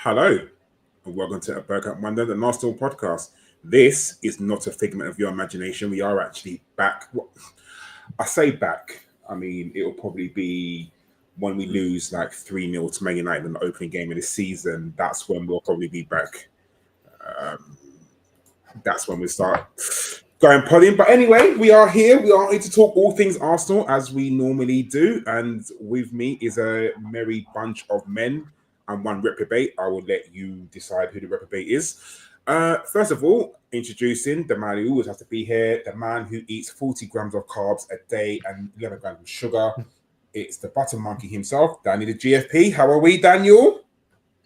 Hello, and welcome to a Bergkamp Wonderland, the Arsenal podcast. This is not a figment of your imagination. We are actually back. Well, I say back. I mean, it'll probably be when we lose like 3-0 to Man United in the opening game of the season. That's when we'll probably be back. That's when we start going podding. But anyway, we are here. We are here to talk all things Arsenal as we normally do. And with me is a merry bunch of men and one reprobate. I will let you decide who the reprobate is. First of all, introducing the man who always has to be here, the man who eats 40 grams of carbs a day and 11 grams of sugar. It's the butter monkey himself, Danny the GFP. How are we, Daniel?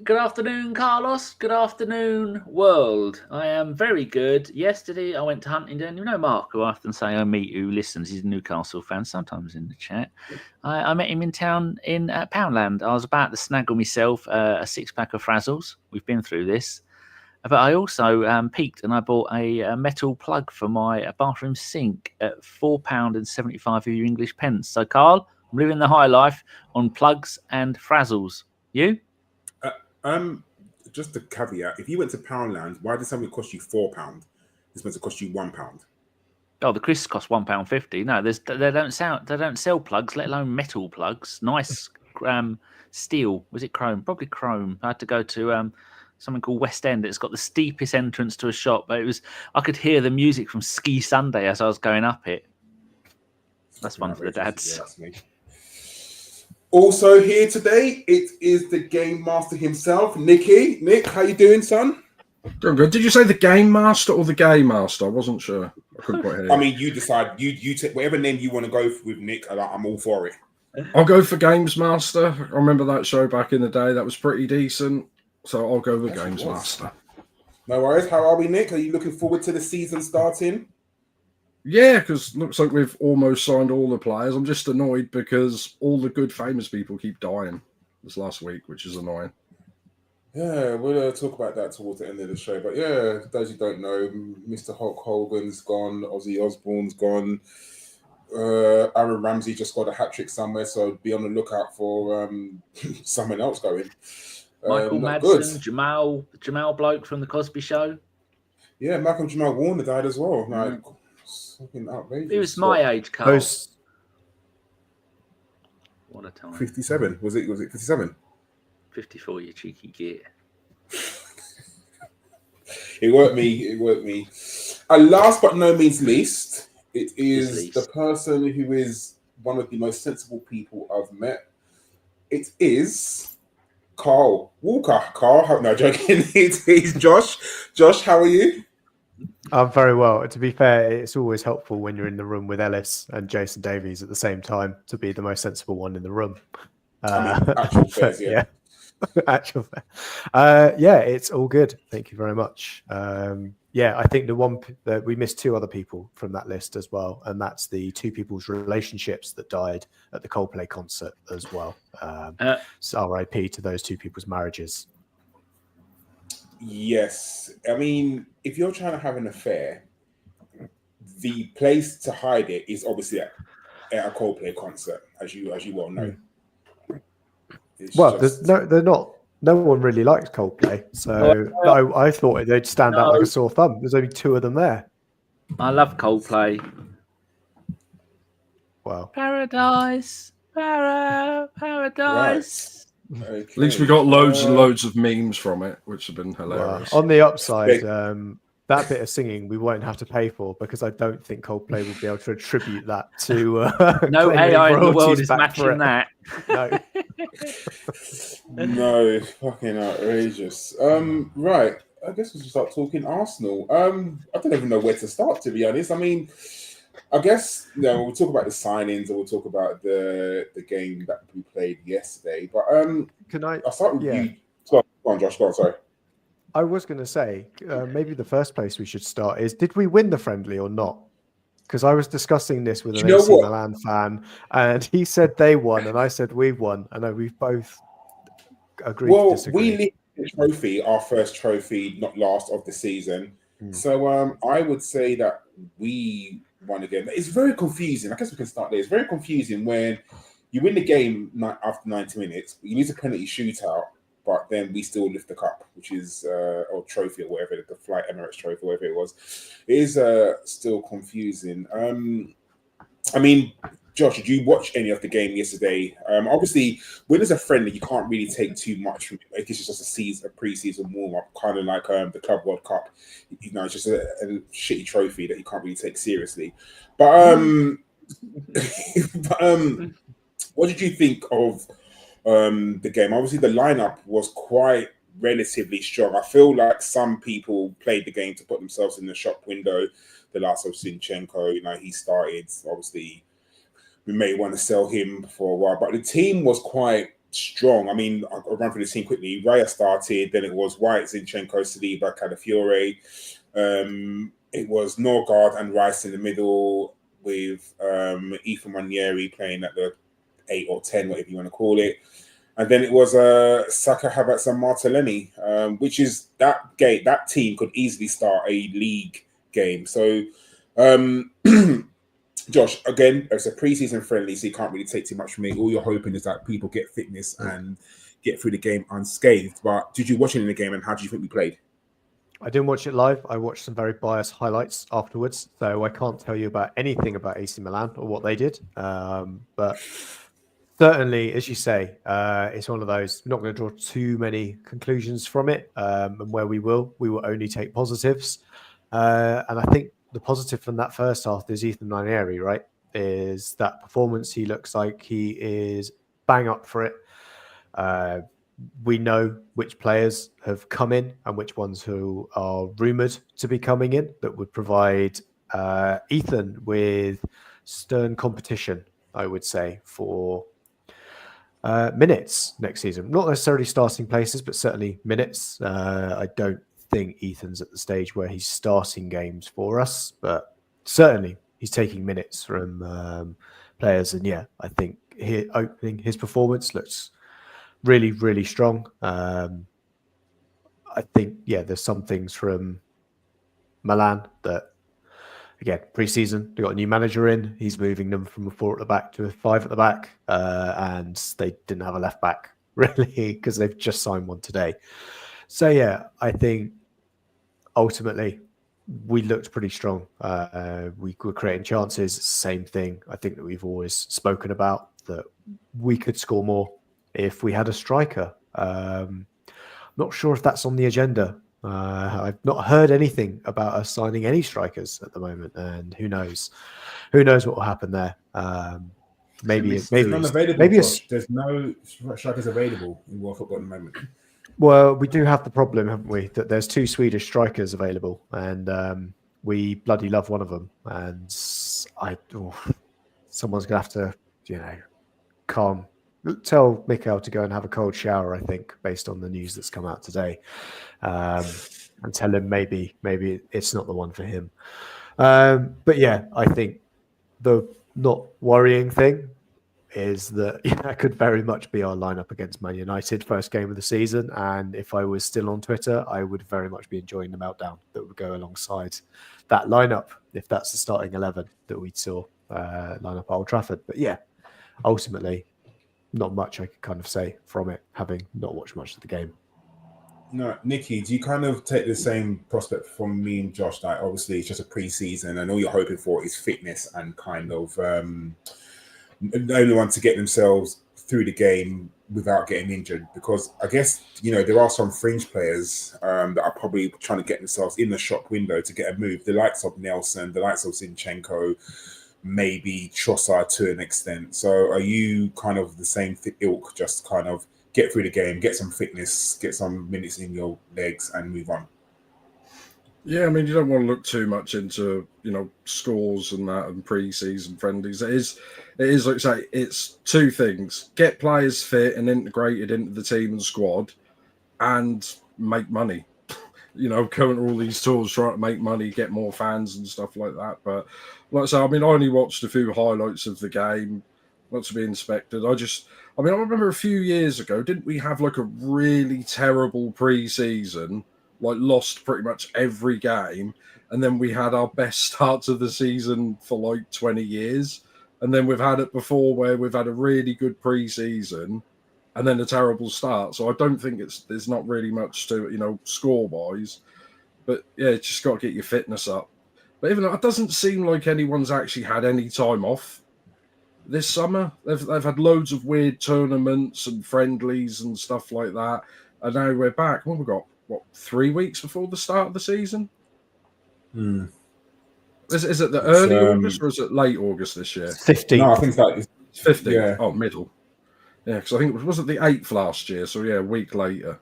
Good afternoon, Carlos. Good afternoon, world. I am very good. Yesterday, I went to Huntingdon. You know Mark, who I often say I meet, who listens. He's a Newcastle fan, sometimes in the chat. I met him in town in Poundland. I was about to snaggle myself a six-pack of Frazzles. We've been through this. But I also peaked and I bought a metal plug for my bathroom sink at £4.75 of your English pence. So, Karl, I'm living the high life on plugs and Frazzles. You? Just a caveat: if you went to Poundland, why did something cost you £4? It's meant to cost you £1. Oh, the crisps cost £1.50. No, they don't sell plugs, let alone metal plugs. Nice steel. Was it chrome? Probably chrome. I had to go to something called West End. It's got the steepest entrance to a shop, but I could hear the music from Ski Sunday as I was going up it. That's one for the dads. Also here today, it is the game master himself, Nicky. Nick, how you doing, son? Doing good. Did you say the game master or the game master? I wasn't sure. I couldn't quite hear you. I mean, you decide. You take whatever name you want to go with, Nick. I'm all for it. I'll go for Games Master. I remember that show back in the day. That was pretty decent. So I'll go with Games Master. No worries. How are we, Nick? Are you looking forward to the season starting? Yeah, because looks like we've almost signed all the players. I'm just annoyed because all the good famous people keep dying this last week, which is annoying. Yeah, we'll talk about that towards the end of the show. But yeah, those who don't know, Mr. Hulk Hogan's gone, Ozzy Osbourne's gone, Aaron Ramsey just got a hat-trick somewhere, so be on the lookout for someone else going. Michael Madsen, Jamal bloke from the Cosby Show. Yeah, Malcolm Jamal Warner died as well. Like, something outrageous. He was my age, Karl. What a time. 57. Was it 57? 54, you cheeky git. It worked me. And last but no means least, it is the person who is one of the most sensible people I've met. It is Karl Walker. Karl, no, joking. It's Josh. Josh, how are you? I'm very well. To be fair, it's always helpful when you're in the room with Ellis and Jason Davies at the same time to be the most sensible one in the room. Actual fairs, yeah. Actual fair. Yeah, it's all good. Thank you very much. I think the one that we missed two other people from that list as well, and that's the two people's relationships that died at the Coldplay concert as well. So RIP to those two people's marriages. Yes. I mean, if you're trying to have an affair, the place to hide it is obviously at a Coldplay concert, as you well know. They're not. No one really likes Coldplay, so I thought they'd stand out like a sore thumb. There's only two of them there. I love Coldplay. Wow. Paradise. Paradise. Right. Okay. At least we got loads and loads of memes from it, which have been hilarious. On the upside, that bit of singing we won't have to pay for because I don't think Coldplay will be able to attribute that to no AI in the world is matching that. No, fucking outrageous. Right. I guess we should start talking Arsenal. I don't even know where to start, to be honest. I mean, I guess we'll talk about the signings and we'll talk about the game that we played yesterday. But I'll start with you. Go on, Josh. Go on, sorry. I was going to say, maybe the first place we should start is, did we win the friendly or not? Because I was discussing this with an AC Milan fan, and he said they won, and I said we won, and we've both agreed to disagree. We lifted the trophy, our first trophy, not last of the season. So I would say that we won again. It's very confusing. I guess we can start there. It's very confusing when you win the game after 90 minutes, you lose a penalty shootout, but then we still lift the cup, which is or trophy or whatever, the Flight Emirates trophy, whatever it was. It is still confusing. I mean, Josh, did you watch any of the game yesterday? Obviously, when there's a friendly, you can't really take too much from it. Like, it's just a pre-season warm-up, kind of like the Club World Cup. You know, it's just a shitty trophy that you can't really take seriously. But, what did you think of the game? Obviously, the lineup was quite relatively strong. I feel like some people played the game to put themselves in the shop window. The last of Zinchenko, you know, he started. Obviously, we may want to sell him for a while, but the team was quite strong. I mean, I'll run through the team quickly. Raya started, then it was White, Zinchenko, Saliba, Calafiori. It was Norgaard and Rice in the middle with Nwaneri playing at the 8 or 10, whatever you want to call it. And then it was Saka, Havertz, and Martinelli, which is that game. That team could easily start a league game. So, Josh, again, it's a preseason friendly, so you can't really take too much from it. All you're hoping is that people get fitness and get through the game unscathed. But did you watch it in the game, and how do you think we played? I didn't watch it live. I watched some very biased highlights afterwards, so I can't tell you about anything about AC Milan or what they did. But certainly, as you say, it's one of those. We're not going to draw too many conclusions from it, and where we will only take positives. And I think the positive from that first half is Nwaneri, right? Is that performance? He looks like he is bang up for it. We know which players have come in and which ones who are rumoured to be coming in that would provide Ethan with stern competition, I would say, for minutes next season. Not necessarily starting places, but certainly minutes. I don't think Ethan's at the stage where he's starting games for us, but certainly he's taking minutes from players. And yeah, I think his performance looks really, really strong. I think, yeah, there's some things from Milan that, again, pre-season, they got a new manager in. He's moving them from a 4 at the back to a 5 at the back. And they didn't have a left back, really, because they've just signed one today. So, yeah, I think ultimately we looked pretty strong. We were creating chances. Same thing, I think, that we've always spoken about, that we could score more if we had a striker. Not sure if that's on the agenda. I've not heard anything about us signing any strikers at the moment, and who knows what will happen there. Maybe There's no strikers available in world football at the moment. Well, we do have the problem, haven't we, that there's 2 Swedish strikers available, and we bloody love one of them. And someone's gonna have to, tell Mikel to go and have a cold shower, I think, based on the news that's come out today, and tell him maybe it's not the one for him. But yeah, I think the not worrying thing is that that could very much be our lineup against Man United, first game of the season. And if I was still on Twitter, I would very much be enjoying the meltdown that would go alongside that lineup, if that's the starting 11 that we saw line up at Old Trafford. But yeah, ultimately, not much I could kind of say from it, having not watched much of the game. No, Nikki, do you kind of take the same prospect from me and Josh? Like, obviously, it's just a pre-season, and all you're hoping for is fitness and kind of the only one to get themselves through the game without getting injured. Because I guess, there are some fringe players that are probably trying to get themselves in the shop window to get a move. The likes of Nelson, the likes of Zinchenko, maybe Trossard to an extent. So are you kind of the same ilk, just kind of get through the game, get some fitness, get some minutes in your legs and move on? Yeah, I mean, you don't want to look too much into, scores and that and pre-season friendlies. It is like I say, it's 2 things: get players fit and integrated into the team and squad, and make money. Going to all these tours, trying to make money, get more fans and stuff like that. But like I say, I mean, I only watched a few highlights of the game, not to be inspected. I remember a few years ago, didn't we have like a really terrible pre-season? Like, lost pretty much every game, and then we had our best starts of the season for like 20 years. And then we've had it before where we've had a really good pre-season, and then a terrible start. So I don't think there's not really much to score wise, but yeah, it's just got to get your fitness up. But even though it doesn't seem like anyone's actually had any time off this summer. They've had loads of weird tournaments and friendlies and stuff like that, and now we're back. Well, we've got 3 weeks before the start of the season. Is it the early August or is it late August this year? 15th. No, I think it's 15th. Yeah. Oh, middle. Yeah, because I think it wasn't the 8th last year. So yeah, a week later.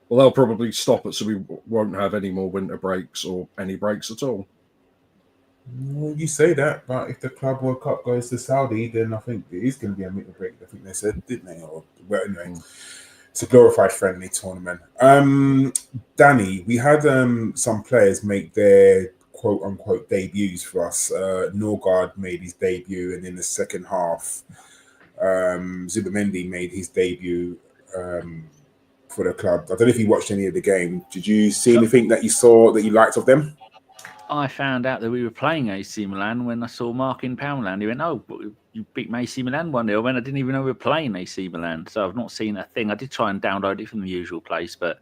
Well, they'll probably stop it, so we won't have any more winter breaks or any breaks at all. Well, you say that, but if the Club World Cup goes to Saudi, then I think it is going to be a winter break. I think they said, didn't they? Well, anyway, it's a glorified friendly tournament. Danny, we had some players make their quote-unquote debuts for us. Norgaard made his debut, and in the second half, Zubimendi made his debut for the club. I don't know if you watched any of the game. Did you see anything that you saw that you liked of them? I found out that we were playing AC Milan when I saw Mark in Poundland. He went, "Oh, you beat AC Milan 1-0." When I didn't even know we were playing AC Milan, so I've not seen a thing. I did try and download it from the usual place, but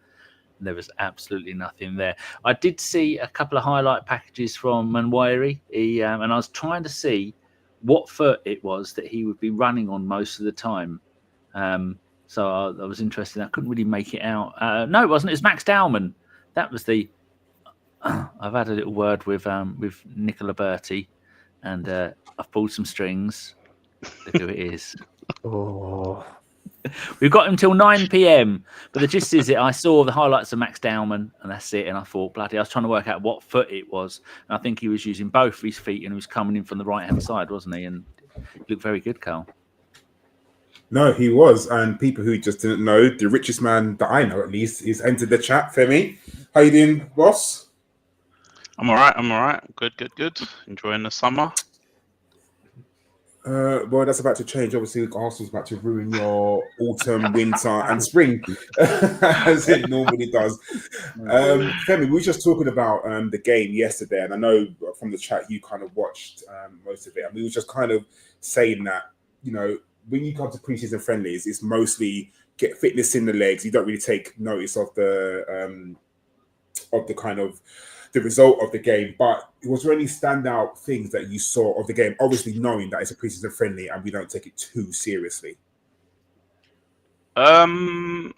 there was absolutely nothing there. I did see a couple of highlight packages from Nwaneri, and I was trying to see what foot it was that he would be running on most of the time. So I was interested. I couldn't really make it out. No, it wasn't. It's Max Dowman. That was the. I've had a little word with Nicola Berti, and I've pulled some strings. Look who it is. Oh. We've got him till 9 p.m. But the gist is I saw the highlights of Max Dowman, and that's it. And I thought, bloody, I was trying to work out what foot it was. And I think he was using both of his feet, and he was coming in from the right-hand side, wasn't he? And he looked very good, Karl. No, he was. And people who just didn't know, the richest man that I know, at least, is entered the chat. Femi, how you doing, boss? I'm all right. Good. Enjoying the summer. Well, that's about to change. Obviously, Arsenal's about to ruin your autumn, winter, and spring, as it normally does. Femi, we were just talking about the game yesterday, and I know from the chat you kind of watched most of it, and we were just kind of saying that, when you come to preseason friendlies, it's mostly get fitness in the legs. You don't really take notice of the kind of the result of the game, but was there any standout things that you saw of the game? Obviously, knowing that it's a preseason friendly and we don't take it too seriously. What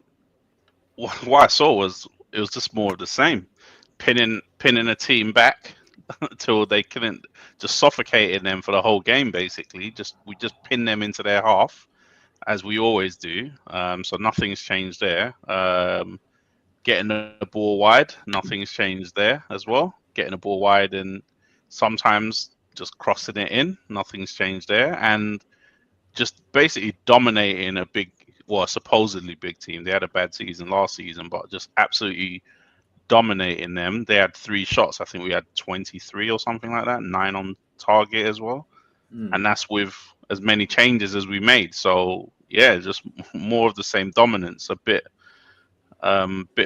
I saw was it was just more of the same, pinning a team back until they couldn't, just suffocating them for the whole game. Basically, we just pin them into their half, as we always do. So nothing's changed there. Getting the ball wide, nothing's changed there as well. Getting the ball wide and sometimes just crossing it in, nothing's changed there. And just basically dominating a supposedly big team. They had a bad season last season, but just absolutely dominating them. They had 3 shots. I think we had 23 or something like that, 9 on target as well. And that's with as many changes as we made. So yeah, just more of the same dominance, a bit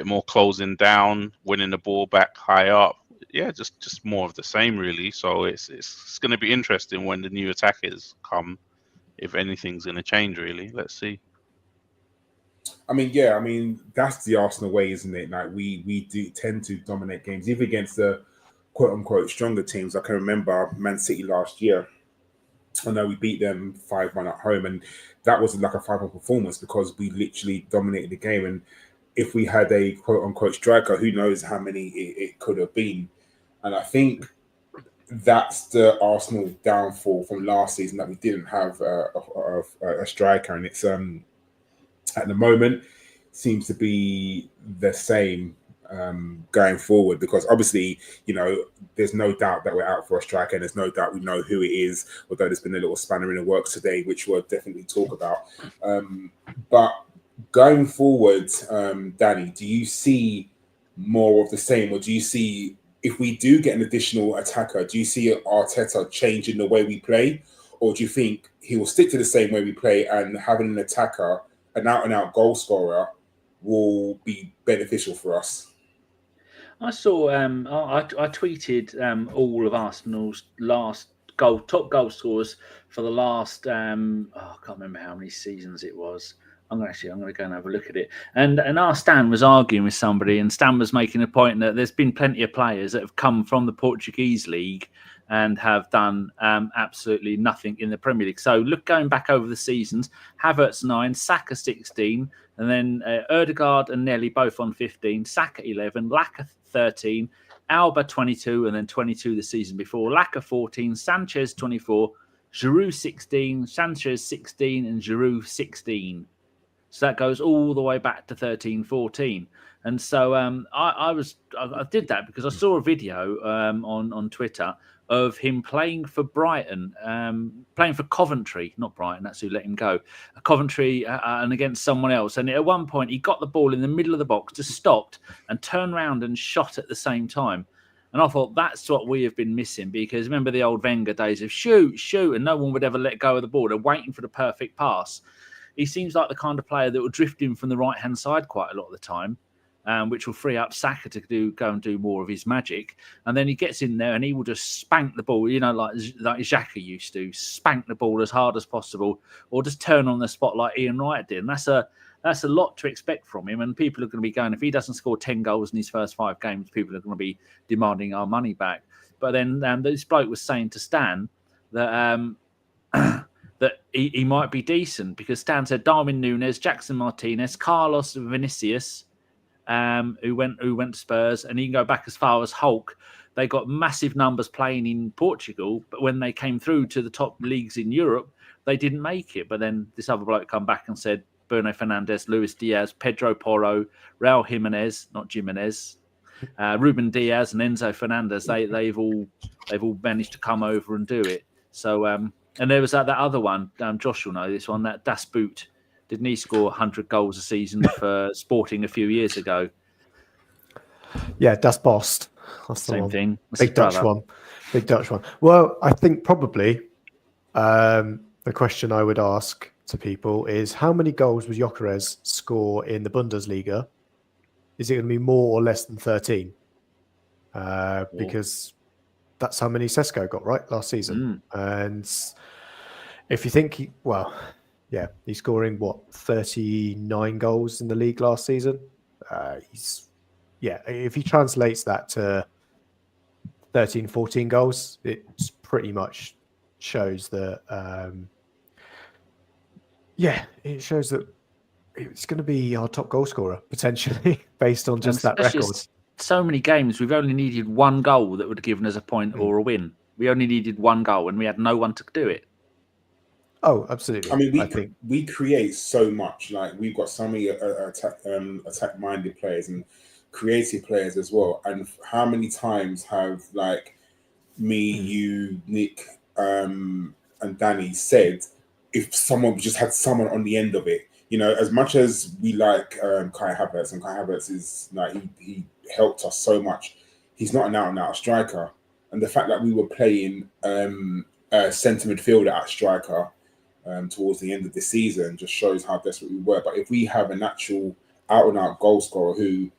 more closing down, winning the ball back high up. Yeah, just more of the same, really. So it's going to be interesting when the new attackers come, if anything's going to change, really. Let's see. I mean, that's the Arsenal way, isn't it? Like we do tend to dominate games, even against the quote-unquote stronger teams. I can remember Man City last year. I know we beat them 5-1 at home, and that wasn't like a 5-1 performance because we literally dominated the game. And if we had a quote-unquote striker, who knows how many it could have been. And I think that's the Arsenal downfall from last season, that we didn't have a striker. And it's at the moment seems to be the same going forward, because obviously, there's no doubt that we're out for a striker, and there's no doubt we know who it is, although there's been a little spanner in the works today, which we'll definitely talk about. But going forward, Danny, do you see more of the same, or do you see, if we do get an additional attacker, do you see Arteta changing the way we play, or do you think he will stick to the same way we play, and having an attacker, an out-and-out goal scorer, will be beneficial for us? I saw. I tweeted all of Arsenal's top goal scorers for the last. I can't remember how many seasons it was. I'm going to go and have a look at it. And our Stan was arguing with somebody, and Stan was making a point that there's been plenty of players that have come from the Portuguese league and have done absolutely nothing in the Premier League. So going back over the seasons, Havertz 9, Saka 16, and then Odegaard and Nelly both on 15, Saka 11, Laka 13, Alba 22, and then 22 the season before, Laka 14, Sanchez 24, Giroud 16, Sanchez 16, and Giroud 16. So that goes all the way back to 13-14. And so I did that because I saw a video on Twitter of him playing for Brighton, playing for Coventry, not Brighton, that's who let him go, Coventry and against someone else. And at one point, he got the ball in the middle of the box, just stopped and turned around and shot at the same time. And I thought that's what we have been missing, because remember the old Wenger days of shoot, and no one would ever let go of the ball. They're waiting for the perfect pass. He seems like the kind of player that will drift in from the right-hand side quite a lot of the time, which will free up Saka to go and do more of his magic. And then he gets in there and he will just spank the ball, like Xhaka used to, spank the ball as hard as possible, or just turn on the spot like Ian Wright did. And that's a lot to expect from him. And people are going to be going, if he doesn't score 10 goals in his first 5 games, people are going to be demanding our money back. But then this bloke was saying to Stan that... that he might be decent, because Stan said Darwin Núñez, Jackson Martinez, Carlos Vinicius, who went to Spurs, and he can go back as far as Hulk. They got massive numbers playing in Portugal, but when they came through to the top leagues in Europe, they didn't make it. But then this other bloke come back and said Bruno Fernandes, Luis Diaz, Pedro Porro, Raul Jimenez, not Jimenez, Ruben Diaz, and Enzo Fernandez. They've all managed to come over and do it. So. And there was that other one, Josh will know this one, that Das Boot. Didn't he score 100 goals a season for Sporting a few years ago? Yeah, Das Bost. That's the Same one. thing. That's Big Dutch one. Big Dutch one. Well, I think probably the question I would ask to people is, how many goals was Gyökeres score in the Bundesliga? Is it going to be more or less than 13? Because that's how many Sesko got, right, last season. And if you think he's scoring 39 goals in the league last season. If he translates that to 13, 14 goals, it pretty much shows that it shows that it's going to be our top goal scorer potentially based on just that record. So many games, we've only needed one goal that would have given us a point or a win. We only needed one goal, and we had no one to do it. Oh, absolutely. I mean, we create so much. Like, we've got so many attack-minded players and creative players as well. And how many times have, like, me, you, Nick, and Danny said, if someone just had someone on the end of it, as much as we like Kai Havertz, and Kai Havertz is like, he helped us so much. He's not an out-and-out striker. And the fact that we were playing a centre midfielder at striker towards the end of the season just shows how desperate we were. But if we have an actual out-and-out goal scorer who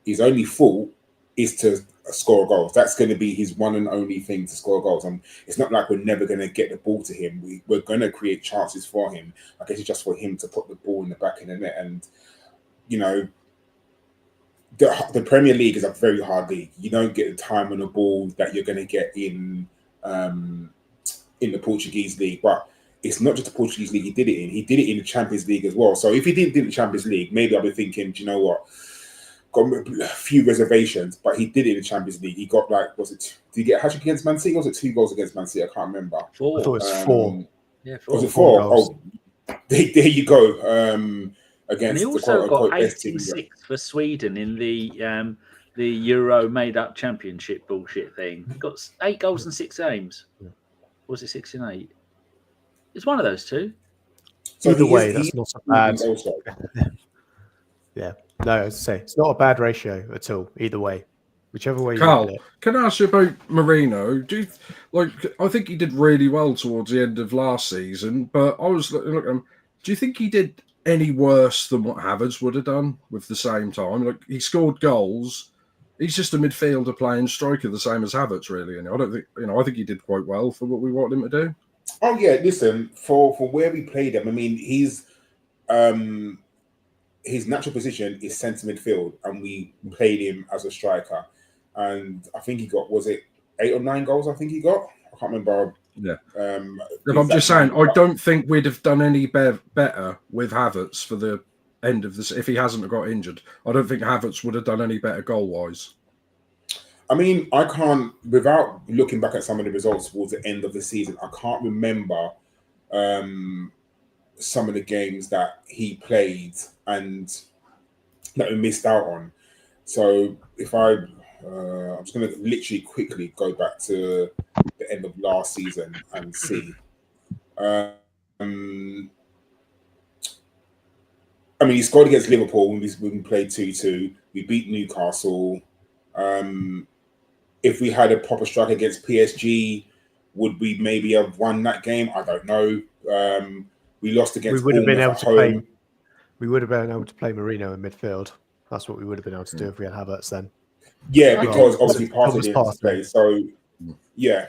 his only fault is to score goals, that's going to be his one and only thing, to score goals. And it's not like we're never going to get the ball to him. We're going to create chances for him. I guess it's just for him to put the ball in the back of the net. And, the Premier League is a very hard league. You don't get the time on the ball that you're going to get in the Portuguese league. But it's not just the Portuguese league he did it in. He did it in the Champions League as well. So if he didn't do the Champions League, maybe I'll be thinking, do you know what? Got a few reservations, but he did it in the Champions League. He got did he get a hat-trick against Man City? Or was it 2 goals against Man City? I can't remember. 4. I thought it was 4. Yeah, 4. Was it 4? Oh, there you go. Against and he also got 86 for Sweden in the Euro made-up championship bullshit thing. He got 8 goals in 6 games. Or was it 6 in 8? It's one of those two. So either way, that's not a bad. Yeah, no, as I say, it's not a bad ratio at all. Either way, whichever way. Karl, you can I ask you about Merino? I think he did really well towards the end of last season, but I was looking at him. Do you think he did any worse than what Havertz would have done with the same time? Like, he scored goals. He's just a midfielder playing striker, the same as Havertz, really. And I don't think, I think he did quite well for what we wanted him to do. Oh yeah, listen, for where we played him, I mean, he's his natural position is centre midfield, and we played him as a striker. And I think he got, was it 8 or 9 goals? I think he got. I can't remember. Yeah. If I'm just saying, I don't think we'd have done any better with Havertz for the end of this if he hasn't got injured. I don't think Havertz would have done any better goal-wise. I mean, I can't, without looking back at some of the results towards the end of the season, I can't remember some of the games that he played and that we missed out on. So if I'm just going to literally quickly go back to the end of last season and see. I mean, he scored against Liverpool when we played 2-2. We beat Newcastle. If we had a proper strike against PSG, would we maybe have won that game? I don't know. We lost against Bournemouth at home. We would have been able to play Merino in midfield. That's what we would have been able to do if we had Havertz then. Yeah, because obviously part of Thomas it play. So, yeah.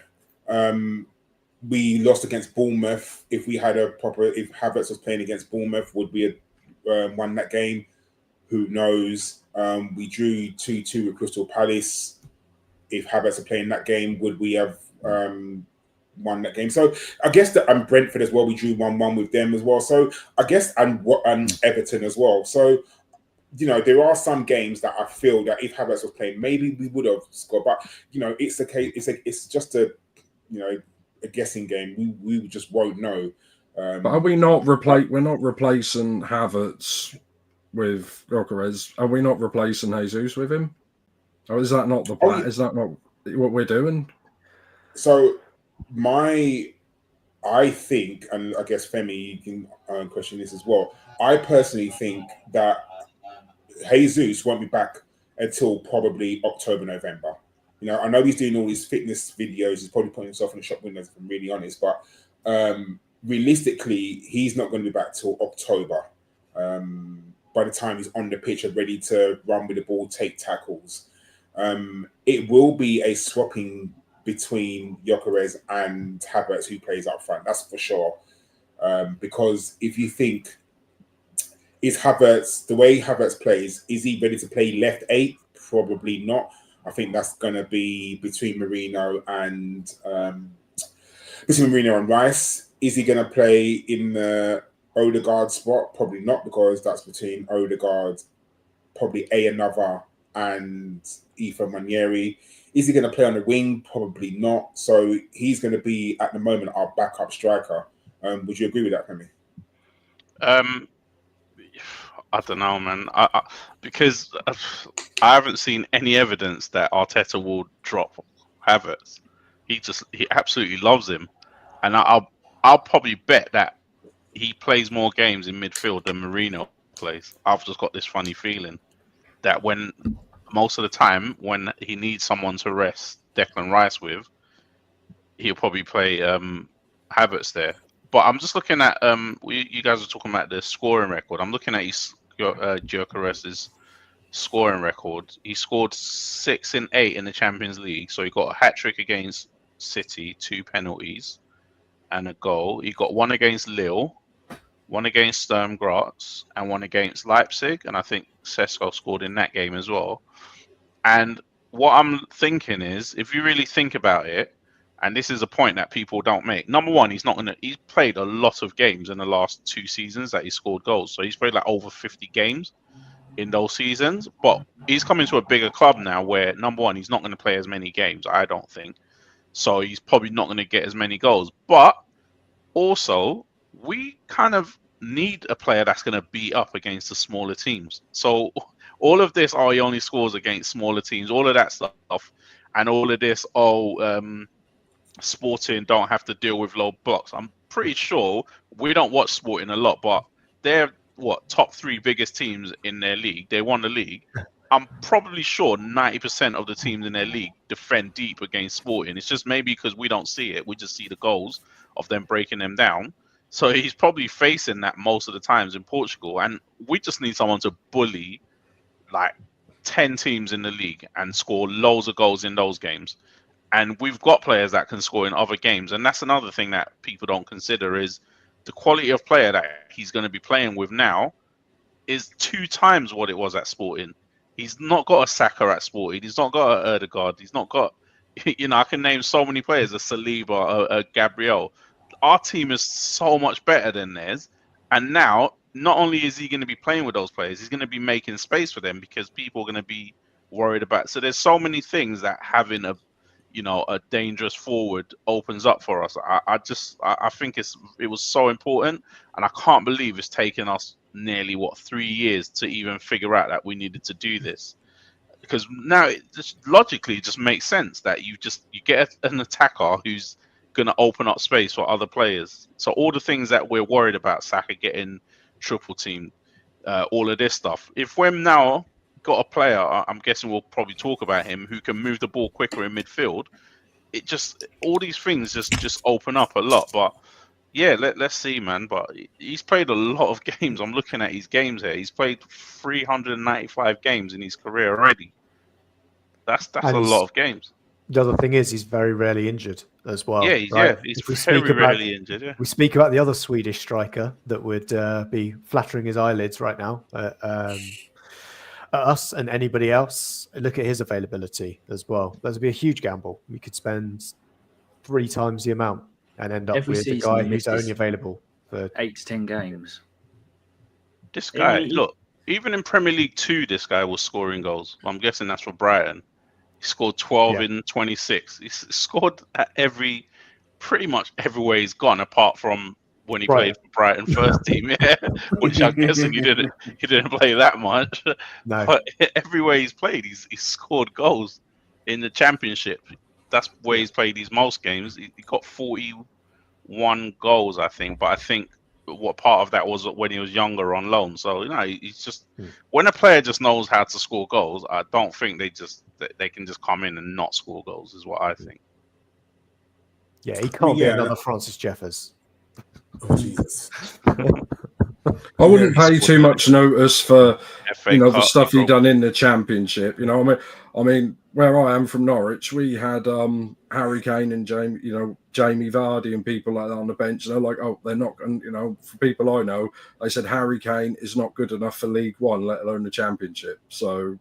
We lost against Bournemouth. If Havertz was playing against Bournemouth, would we have won that game? Who knows? We drew 2-2 with Crystal Palace. If Havertz are playing that game, would we have won that game? So I guess that Brentford as well, we drew 1-1 with them as well. So I guess and Everton as well. So there are some games that I feel that if Havertz was playing, maybe we would have scored. But it's the case. It's just a guessing game. We just won't know. But are we not We're not replacing Havertz with Gyökeres. Are we not replacing Jesus with him? Or is that not the plan? Is that not what we're doing? So I think, and I guess Femi, you can question this as well. I personally think that Jesus won't be back until probably October, November. I know he's doing all these fitness videos. He's probably putting himself in the shop windows, if I'm really honest. But realistically, he's not going to be back till October. By the time he's on the pitch and ready to run with the ball, take tackles. It will be a swapping between Gyökeres and Havertz who plays up front. That's for sure. Because if you think, is Havertz, the way Havertz plays, is he ready to play left 8? Probably not. I think that's going to be between Merino and Rice. Is he going to play in the Odegaard spot? Probably not, because that's between Odegaard, probably another, and Nwaneri. Is he going to play on the wing? Probably not. So he's going to be, at the moment, our backup striker. Would you agree with that, Femi? I don't know, man. Because I haven't seen any evidence that Arteta will drop Havertz. He absolutely loves him, and I'll probably bet that he plays more games in midfield than Merino plays. I've just got this funny feeling that most of the time when he needs someone to rest Declan Rice with, he'll probably play Havertz there. But I'm just looking at you guys are talking about the scoring record. I'm looking at Gyökeres' scoring record. He scored 6 in 8 in the Champions League. So he got a hat-trick against City, 2 penalties and a goal. He got 1 against Lille, 1 against Graz, and 1 against Leipzig. And I think Sesko scored in that game as well. And what I'm thinking is, if you really think about it, and this is a point that people don't make. Number one, he's played a lot of games in the last 2 seasons that he scored goals. So he's played like over 50 games in those seasons. But he's coming to a bigger club now where, number one, he's not going to play as many games, I don't think. So he's probably not going to get as many goals. But also, we kind of need a player that's going to beat up against the smaller teams. So all of this, he only scores against smaller teams, all of that stuff, and all of this, Sporting don't have to deal with low blocks. I'm pretty sure we don't watch Sporting a lot, but they're top 3 biggest teams in their league. They won the league. I'm probably sure 90% of the teams in their league defend deep against Sporting. It's just maybe because we don't see it. We just see the goals of them breaking them down. So he's probably facing that most of the times in Portugal. And we just need someone to bully like 10 teams in the league and score loads of goals in those games. And we've got players that can score in other games. And that's another thing that people don't consider is the quality of player that he's going to be playing with now is 2 times what it was at Sporting. He's not got a Saka at Sporting. He's not got an Odegaard. He's not got, I can name so many players, a Saliba, a Gabriel. Our team is so much better than theirs. And now, not only is he going to be playing with those players, he's going to be making space for them because people are going to be worried about. So there's so many things that having a dangerous forward opens up for us. I think it was so important, and I can't believe it's taken us nearly 3 years to even figure out that we needed to do this. Because now it just logically just makes sense that you get an attacker who's going to open up space for other players. So all the things that we're worried about, Saka getting triple teamed, all of this stuff. If we're now got a player, I'm guessing we'll probably talk about him, who can move the ball quicker in midfield, all these things just open up a lot. But yeah, let's see, man. But he's played a lot of games. I'm looking at his games here. He's played 395 games in his career already. That's a lot of games. The other thing is he's very rarely injured as well. Yeah, right? He's very rarely injured. Yeah. We speak about the other Swedish striker that would be flattering his eyelids right now. Us and anybody else, look at his availability as well. That would be a huge gamble. We could spend 3 times the amount and end up with a guy who's only available for 8 to 10 games. This guy, look, even in Premier League 2, this guy was scoring goals. I'm guessing that's for Brighton. He scored 12 in 26. He's scored at pretty much everywhere he's gone, apart from when he played for Brighton first team, which I'm guessing he didn't play that much. No. But everywhere he's played, he's scored goals in the Championship. That's where he's played his most games. He got 41 goals, I think. But I think what part of that was when he was younger on loan. So he's just when a player just knows how to score goals, I don't think they can just come in and not score goals. Is what I think. Yeah, he can't be another Francis Jeffers. Oh, Jesus. I wouldn't pay too much notice for the stuff he done in the Championship. I mean, where I am from Norwich, we had Harry Kane and Jamie Vardy and people like that on the bench. And they're like, oh, they're not. And for people I know, they said Harry Kane is not good enough for League One, let alone the Championship. So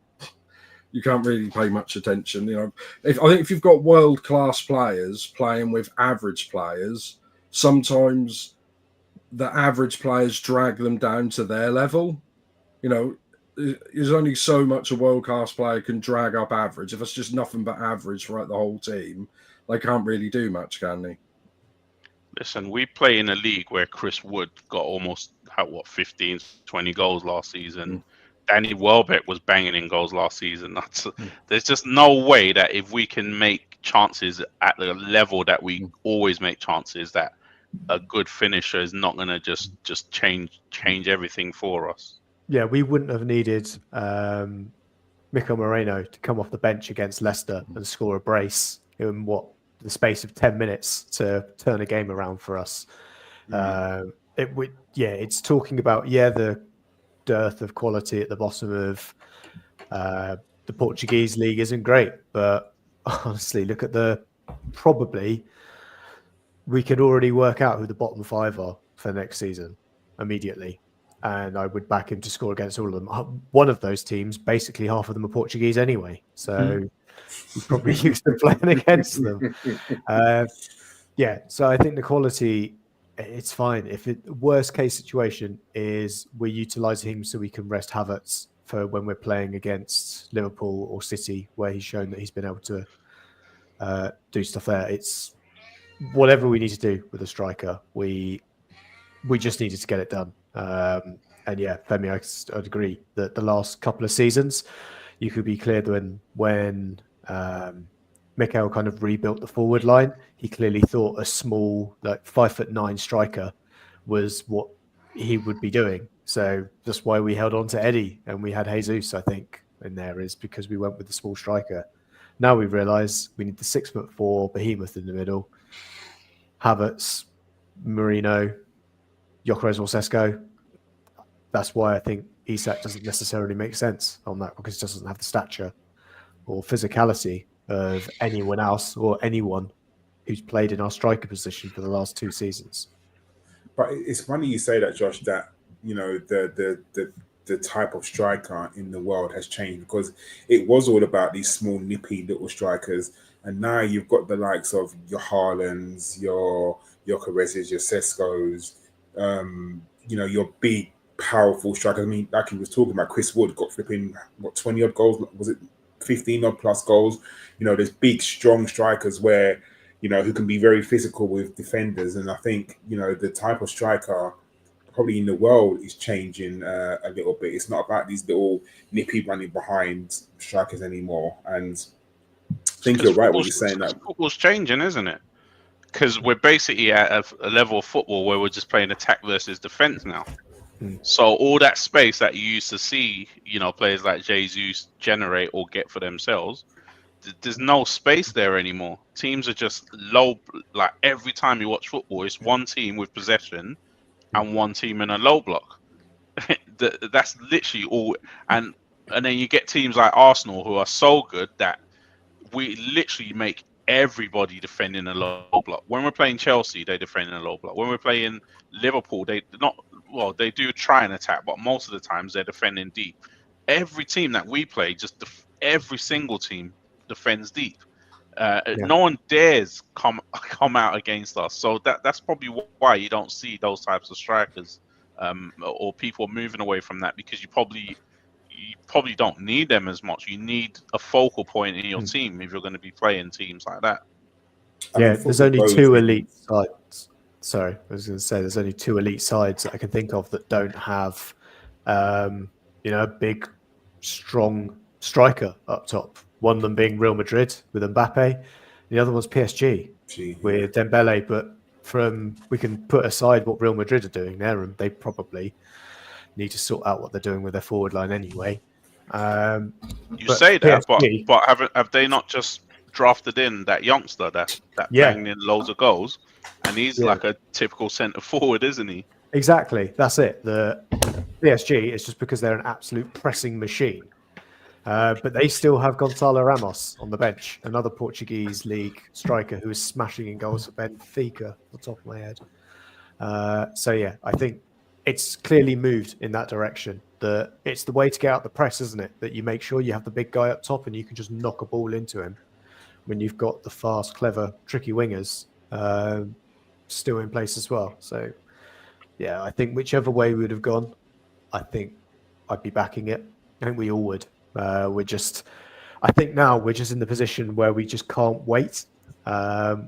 you can't really pay much attention. I think if you've got world class players playing with average players, sometimes the average players drag them down to their level. There's only so much a world-class player can drag up average. If it's just nothing but average throughout the whole team, they can't really do much, can they? Listen, we play in a league where Chris Wood got almost 15, 20 goals last season. Danny Welbeck was banging in goals last season. There's just no way that if we can make chances at the level that we always make chances, that a good finisher is not going to just change everything for us. Yeah, we wouldn't have needed Mikel Merino to come off the bench against Leicester and score a brace in the space of 10 minutes to turn a game around for us. It's talking about the dearth of quality at the bottom of the Portuguese league isn't great, but honestly, look at probably we could already work out who the bottom 5 are for next season immediately. And I would back him to score against all of them. One of those teams, basically half of them are Portuguese anyway. So he's probably used to playing against them. So I think the quality, it's fine. Worst case situation is we're utilising him so we can rest Havertz for when we're playing against Liverpool or City, where he's shown that he's been able to do stuff there. It's whatever we need to do with a striker. We just needed to get it done. Femi, I'd agree that the last couple of seasons, you could be clear that when Mikel kind of rebuilt the forward line, he clearly thought a small, 5'9" striker was what he would be doing. So that's why we held on to Eddie and we had Jesus, I think, in there, is because we went with the small striker. Now we realise we need the 6'4" behemoth in the middle. Havertz, Merino, Gyökeres or Sesko. That's why I think Isak doesn't necessarily make sense on that, because he doesn't have the stature or physicality of anyone else or anyone who's played in our striker position for the last 2 seasons. But it's funny you say that, Josh, that the the type of striker in the world has changed, because it was all about these small, nippy little strikers, and now you've got the likes of your Haalands, your Careses, your Seskos, your big, powerful strikers. I mean, like he was talking about, Chris Wood got flipping 20 odd goals. Was it 15 odd plus goals? There's big, strong strikers where who can be very physical with defenders, and I think the type of striker probably in the world is changing a little bit. It's not about these little nippy running behind strikers anymore. And I think you're right when you're saying that. Football's changing, isn't it? Because we're basically at a level of football where we're just playing attack versus defense now. So all that space that you used to see, players like Jesus generate or get for themselves, there's no space there anymore. Teams are just low. Like every time you watch football, it's one team with possession and one team in a low block. That's literally all. And then you get teams like Arsenal who are so good that we literally make everybody defend in a low block. When we're playing Chelsea, they defend in a low block. When we're playing Liverpool, they do try and attack, but most of the times they're defending deep. Every team that we play, every single team defends deep. No one dares come out against us. So that's probably why you don't see those types of strikers, or people moving away from that, because you probably don't need them as much. You need a focal point in your team if you're going to be playing teams like that. Yeah, there's only two elite sides. Sorry, I was going to say there's only two elite sides that I can think of that don't have, a big, strong striker up top. One of them being Real Madrid with Mbappe, the other one's PSG with Dembele. But we can put aside what Real Madrid are doing there, and they probably need to sort out what they're doing with their forward line anyway. You say that, PSG, but have they not just drafted in that youngster that banged in loads of goals, and he's like a typical centre forward, isn't he? Exactly, that's it. The PSG is just because they're an absolute pressing machine. But they still have Gonçalo Ramos on the bench, another Portuguese league striker who is smashing in goals for Benfica, off the top of my head. I think it's clearly moved in that direction. It's the way to get out the press, isn't it? That you make sure you have the big guy up top and you can just knock a ball into him when you've got the fast, clever, tricky wingers still in place as well. So, I think whichever way we would have gone, I think I'd be backing it. I think we all would. I think now we're just in the position where we just can't wait.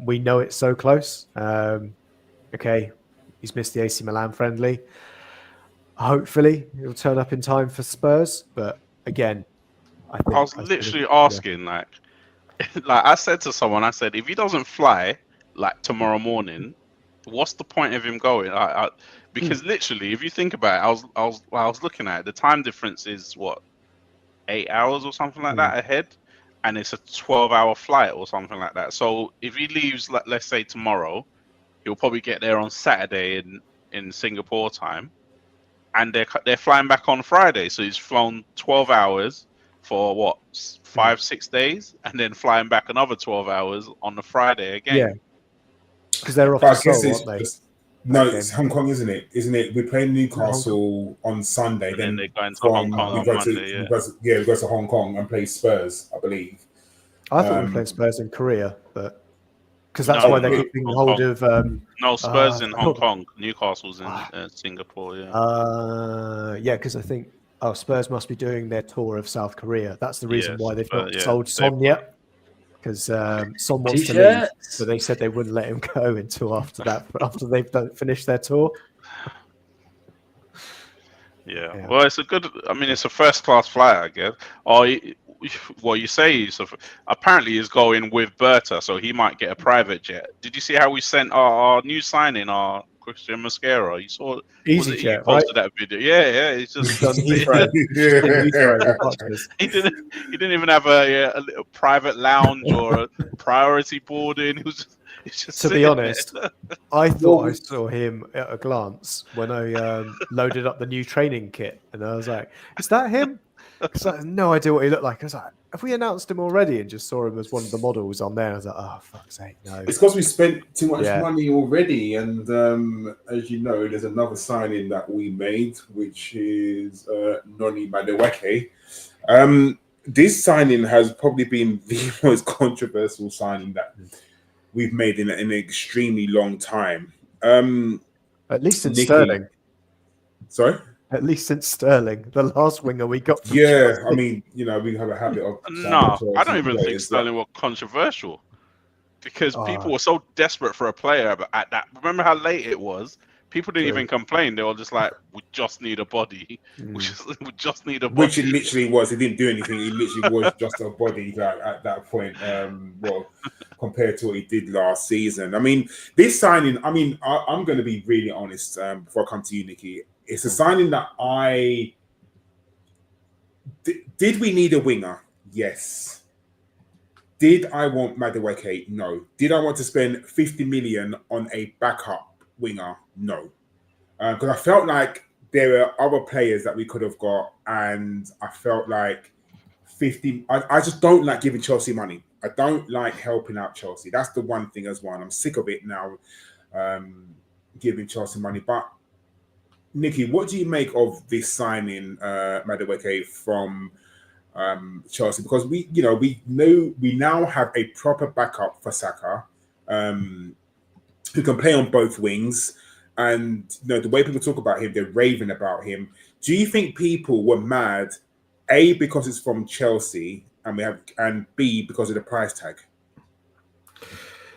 We know it's so close. Okay, he's missed the AC Milan friendly. Hopefully he'll turn up in time for Spurs. But again, I was literally asking, like I said to someone, I said, if he doesn't fly like tomorrow morning, what's the point of him going? Because literally, if you think about it, I was looking at it, the time difference is what? 8 hours or something like that ahead, and it's a 12-hour flight or something like that. So if he leaves, let's say tomorrow, he'll probably get there on Saturday in Singapore time, and they're flying back on Friday. So he's flown 12 hours for what, 5-6 days, and then flying back another 12 hours on the Friday again. Yeah, because they're off to Seoul, aren't they? No, it's Hong Kong, isn't it? We're playing Newcastle on Sunday. Then they go into Hong Kong on Monday. We go to Hong Kong and play Spurs, I believe. I thought we played Spurs in Korea, but because that's why they're keeping hold of. No, Spurs in Hong Kong. Newcastle's in Singapore. Yeah. Because I think Spurs must be doing their tour of South Korea. That's the reason why they've not sold Son yet. Because Son wants to leave, so they said they wouldn't let him go until after they've finished their tour. Yeah. Well, it's it's a first-class flight, I guess. You say apparently he's going with Berta, so he might get a private jet. Did you see how we sent our new signing, our Cristhian Mosquera? You saw EasyJet, he posted that video. Yeah, he's just he didn't even have a little private lounge or a priority boarding. It was just to be honest, I thought I saw him at a glance when I loaded up the new training kit, and I was like, "Is that him?" Because I had no idea what he looked like. I was like, have we announced him already? And just saw him as one of the models on there. I was like, oh, fuck's sake, no. It's because we spent too much Yeah. money already. And as you know, there's another signing that we made, which is Noni Madueke. This signing has probably been the most controversial signing that we've made in an extremely long time. At least since Nicky. Sterling. Sorry? At least since Sterling, the last winger we got from Yeah, Chelsea. I mean, we have a habit of... No, I don't even think players Sterling was controversial because Oh. people were so desperate for a player. But at that, remember how late it was? People didn't True. even complain. They were just like, "We just need a body. We just need a body." Which it literally was. He didn't do anything. He literally was just a body at that point. Compared to what he did last season. I mean, this signing, I'm going to be really honest before I come to you, Nicky. It's a signing that did we need a winger? Yes. Did I want Madueke? No. Did I want to spend 50 million on a backup winger? No. Because I felt like there are other players that we could have got, and I felt like 50. I just don't like giving Chelsea money. I don't like helping out Chelsea. That's the one thing as well. And I'm sick of it now, giving Chelsea money. But Nicky, what do you make of this signing, Madueke, from Chelsea? Because we now have a proper backup for Saka, who can play on both wings. And the way people talk about him, they're raving about him. Do you think people were mad, A, because it's from Chelsea, and B, because of the price tag?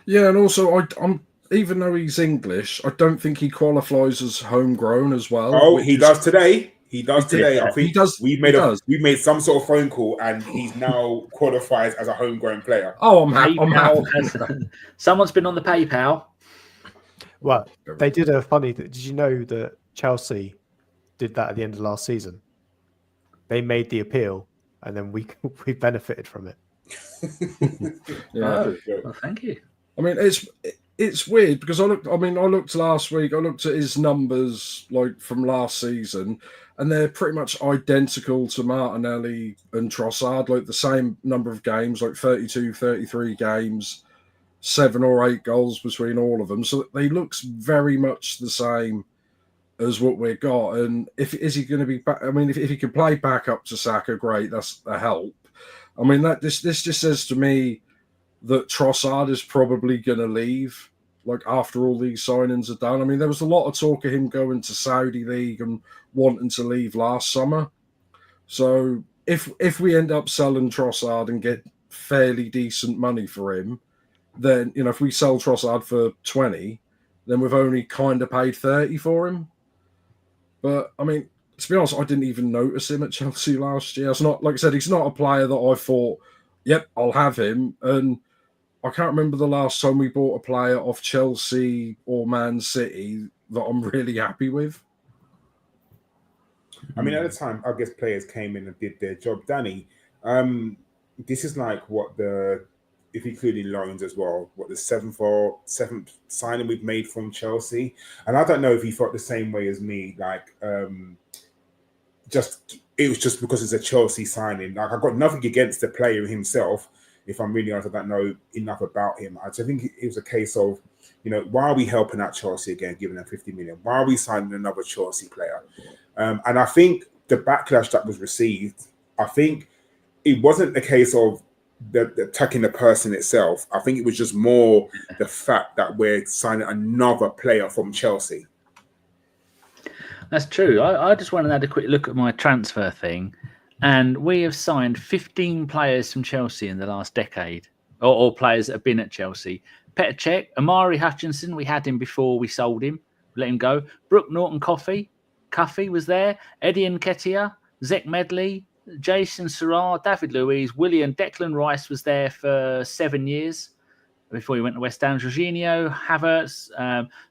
Yeah, and also I'm even though he's English, I don't think he qualifies as homegrown as well. Oh, he does today. He does today. I think he does. We've made some sort of phone call, and he's now qualified as a homegrown player. Oh, I'm happy. Someone's been on the PayPal. Well, they did a funny thing. Did you know that Chelsea did that at the end of last season? They made the appeal, and then we benefited from it. Oh, well, thank you. I mean, it's weird because I looked last week. I looked at his numbers like from last season, and they're pretty much identical to Martinelli and Trossard. Like the same number of games, like 32, 33 games, 7 or 8 goals between all of them. So they looks very much the same as what we got. And is he going to be back? I mean, if he can play back up to Saka, great. That's a help. I mean, this just says to me that Trossard is probably going to leave, like after all these signings are done. I mean, there was a lot of talk of him going to Saudi League and wanting to leave last summer. So if we end up selling Trossard and get fairly decent money for him, then if we sell Trossard for 20, then we've only kind of paid 30 for him. But I mean, to be honest, I didn't even notice him at Chelsea last year. It's not, like I said, he's not a player that I thought, yep, I'll have him. And I can't remember the last time we bought a player off Chelsea or Man City that I'm really happy with. I mean, at the time, I guess players came in and did their job. Danny, this is like if including loans as well, the seventh signing we've made from Chelsea. And I don't know if he felt the same way as me. Like, it was just because it's a Chelsea signing. Like, I've got nothing against the player himself. If I'm really honest, I don't know enough about him. I think it was a case of, why are we helping out Chelsea again, giving them 50 million? Why are we signing another Chelsea player? And I think the backlash that was received, I think it wasn't a case of the attacking the person itself. I think it was just more the fact that we're signing another player from Chelsea. That's true. I just want to have a quick look at my transfer thing. And we have signed 15 players from Chelsea in the last decade, or players that have been at Chelsea. Petr Cech, Amari Hutchinson, we had him before we sold him, let him go. Brooke Norton-Cuffy was there. Eddie Nketiah, Zech Medley, Jason Serrar, David Luiz, William, Declan Rice was there for 7 years before he went to West Ham. Jorginho, Havertz,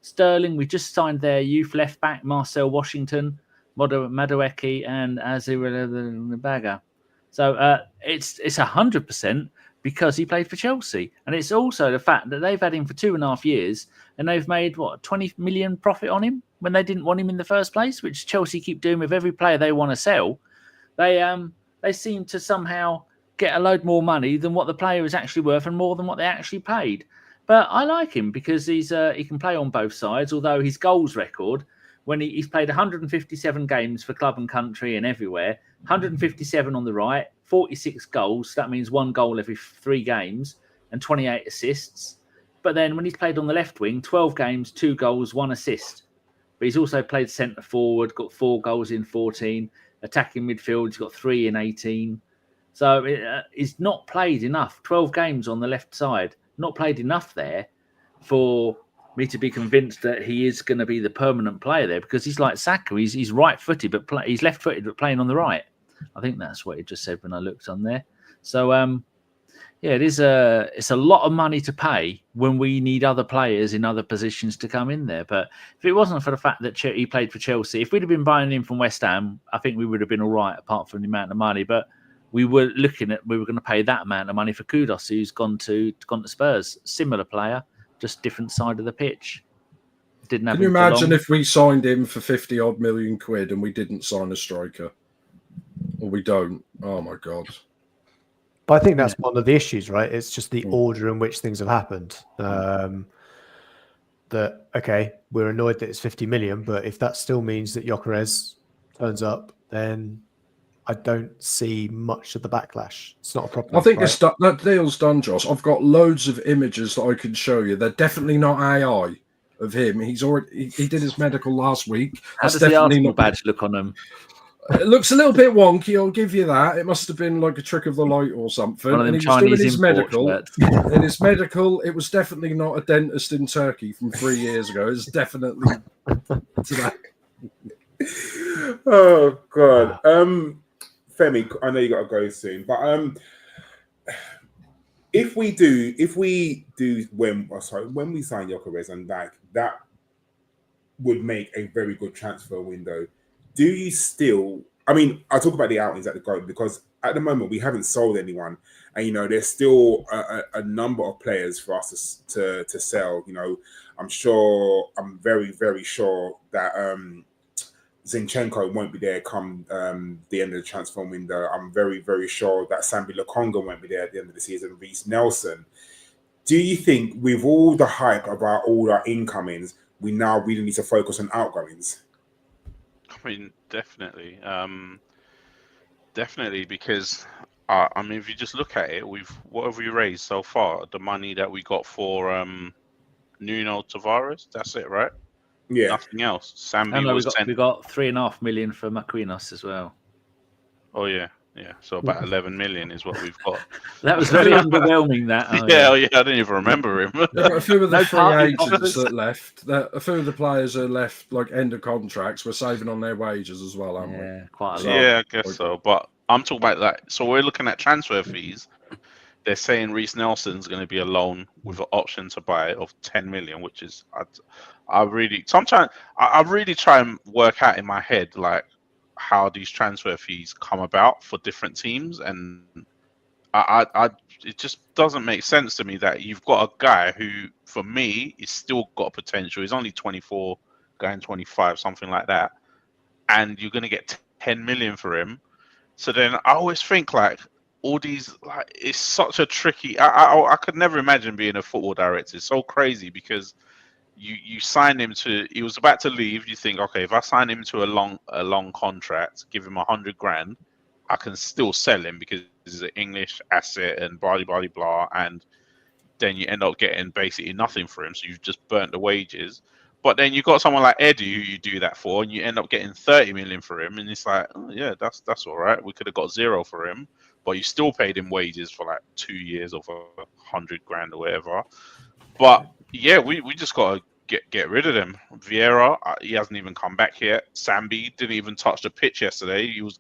Sterling. We just signed their youth left back, Marcel Washington, Madueke, and Azir Baga. So it's 100% because he played for Chelsea, and it's also the fact that they've had him for 2.5 years, and they've made 20 million profit on him when they didn't want him in the first place, which Chelsea keep doing with every player they want to sell. They they seem to somehow get a load more money than what the player is actually worth and more than what they actually paid. But I like him because he can play on both sides, although his goals record, when he's played 157 games for club and country and everywhere, 157 on the right, 46 goals. That means 1 goal every 3 games and 28 assists. But then when he's played on the left wing, 12 games, 2 goals, 1 assist. But he's also played centre forward, got 4 goals in 14. Attacking midfield, he's got 3 in 18. So he's not played enough. 12 games on the left side, not played enough there for me to be convinced that he is going to be the permanent player there, because he's like Saka. He's right-footed, but he's left-footed, but playing on the right. I think that's what he just said when I looked on there. So, yeah, it's a lot of money to pay when we need other players in other positions to come in there. But if it wasn't for the fact that he played for Chelsea, if we'd have been buying him from West Ham, I think we would have been all right, apart from the amount of money. But we were going to pay that amount of money for Kudus, who's gone to Spurs. Similar player, just different side of the pitch. Didn't have. Can you imagine if we signed him for 50 odd million quid and we didn't sign a striker? Or we don't? Oh my God. But I think that's one of the issues, right? It's just the order in which things have happened. Okay, we're annoyed that it's 50 million, but if that still means that Gyökeres turns up, then I don't see much of the backlash. It's not a problem. I think that deal's done, Josh. I've got loads of images that I can show you. They're definitely not AI of him. He did his medical last week. How does the Arsenal badge look on him? It looks a little bit wonky, I'll give you that. It must have been like a trick of the light or something. One of them and he Chinese was doing his medical. In his medical, it was definitely not a dentist in Turkey from 3 years ago. It's definitely to that. Oh God. Femi, I know you gotta go soon, but if we do when we sign Gyökeres and that would make a very good transfer window. Do you still? I mean, I'll talk about the outings at the go, because at the moment we haven't sold anyone, and there's still a number of players for us to sell. I'm very, very sure that Zinchenko won't be there come the end of the transfer window. I'm very, very sure that Sambi Lokonga won't be there at the end of the season. Reece Nelson. Do you think, with all the hype about all our incomings, we now really need to focus on outgoings? I mean, definitely, because if you just look at it, what have we raised so far? The money that we got for Nuno Tavares, that's it, right? Yeah, nothing else. Sambi we got 3.5 million for Marquinhos as well. Oh yeah. So about 11 million is what we've got. That was very underwhelming. That I didn't even remember him. A few of the free agents that left, a few of the players are left like end of contracts. We're saving on their wages as well, aren't we? Yeah, quite a lot. Yeah, I guess so. But I'm talking about that. So we're looking at transfer fees. They're saying Reece Nelson's going to be a loan with an option to buy of 10 million, which is I really try and work out in my head like how these transfer fees come about for different teams, and it just doesn't make sense to me that you've got a guy who, for me, is still got potential. He's only 24, going 25, something like that, and you're going to get 10 million for him. So then I always think like all these, like, it's such a tricky. I could never imagine being a football director. It's so crazy because you sign him to. He was about to leave. You think, okay, if I sign him to a long contract, give him 100 grand, I can still sell him because he's an English asset and blah blah blah blah. And then you end up getting basically nothing for him. So you've just burnt the wages. But then you got someone like Eddie who you do that for, and you end up getting 30 million for him, and it's like, oh yeah, that's all right. We could have got 0 for him, but you still paid him wages for like 2 years of 100 grand or whatever. But yeah, we just got to get rid of him. Vieira, he hasn't even come back yet. Sambi didn't even touch the pitch yesterday. You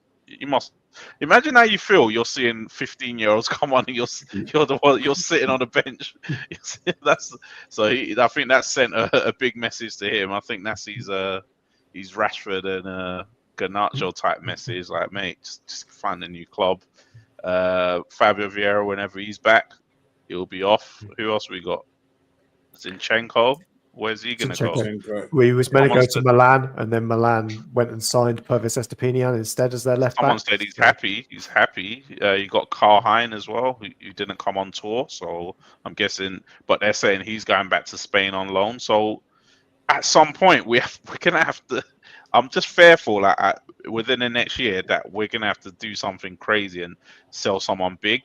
must imagine how you feel. You're seeing 15-year-olds come on, and you're sitting on the bench. I think that sent a big message to him. I think that's his Rashford and Garnacho type message. Like, mate, just find a new club. Fabio Vieira, whenever he's back, he'll be off. Who else we got? Zinchenko. Where's he going to go? Zinchenko. We was meant to go to Milan, and then Milan went and signed Pervis Estepinian instead as their left back. Someone said he's happy. He's happy. You got Karl as well, who didn't come on tour. So I'm guessing, but they're saying he's going back to Spain on loan. So at some point, we're going to have to. I'm just fearful that within the next year that we're going to have to do something crazy and sell someone big.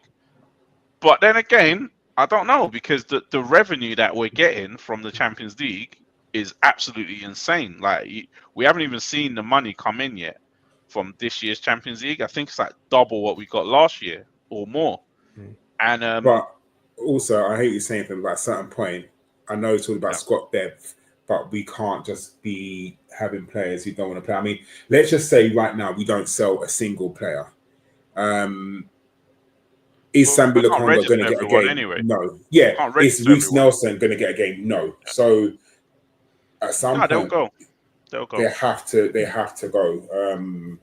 But then again, I don't know, because the revenue that we're getting from the Champions League is absolutely insane. Like, we haven't even seen the money come in yet from this year's Champions League. I think it's like double what we got last year or more. And but also, I hate you saying things, but at a certain point, I know it's all about squad depth, but we can't just be having players who don't want to play. I mean, let's just say right now we don't sell a single player. Is Sambi Lokonga going to get a game? Anyway. No. Yeah. Is Reece Nelson going to get a game? No. So at some point, they'll go. They have to go.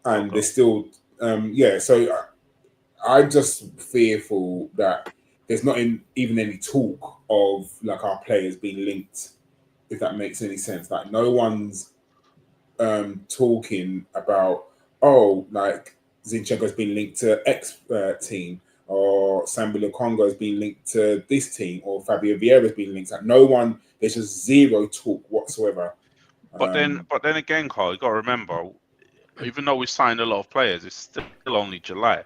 And they're still, So I'm just fearful that there's not even any talk of like our players being linked, if that makes any sense. Like, no one's talking about, like Zinchenko's been linked to X team, or Sambi Lokonga's been linked to this team, or Fabio Vieira's been linked. Like, no one. There's just zero talk whatsoever. But then again, Karl, you got to remember, even though we signed a lot of players, it's still only July.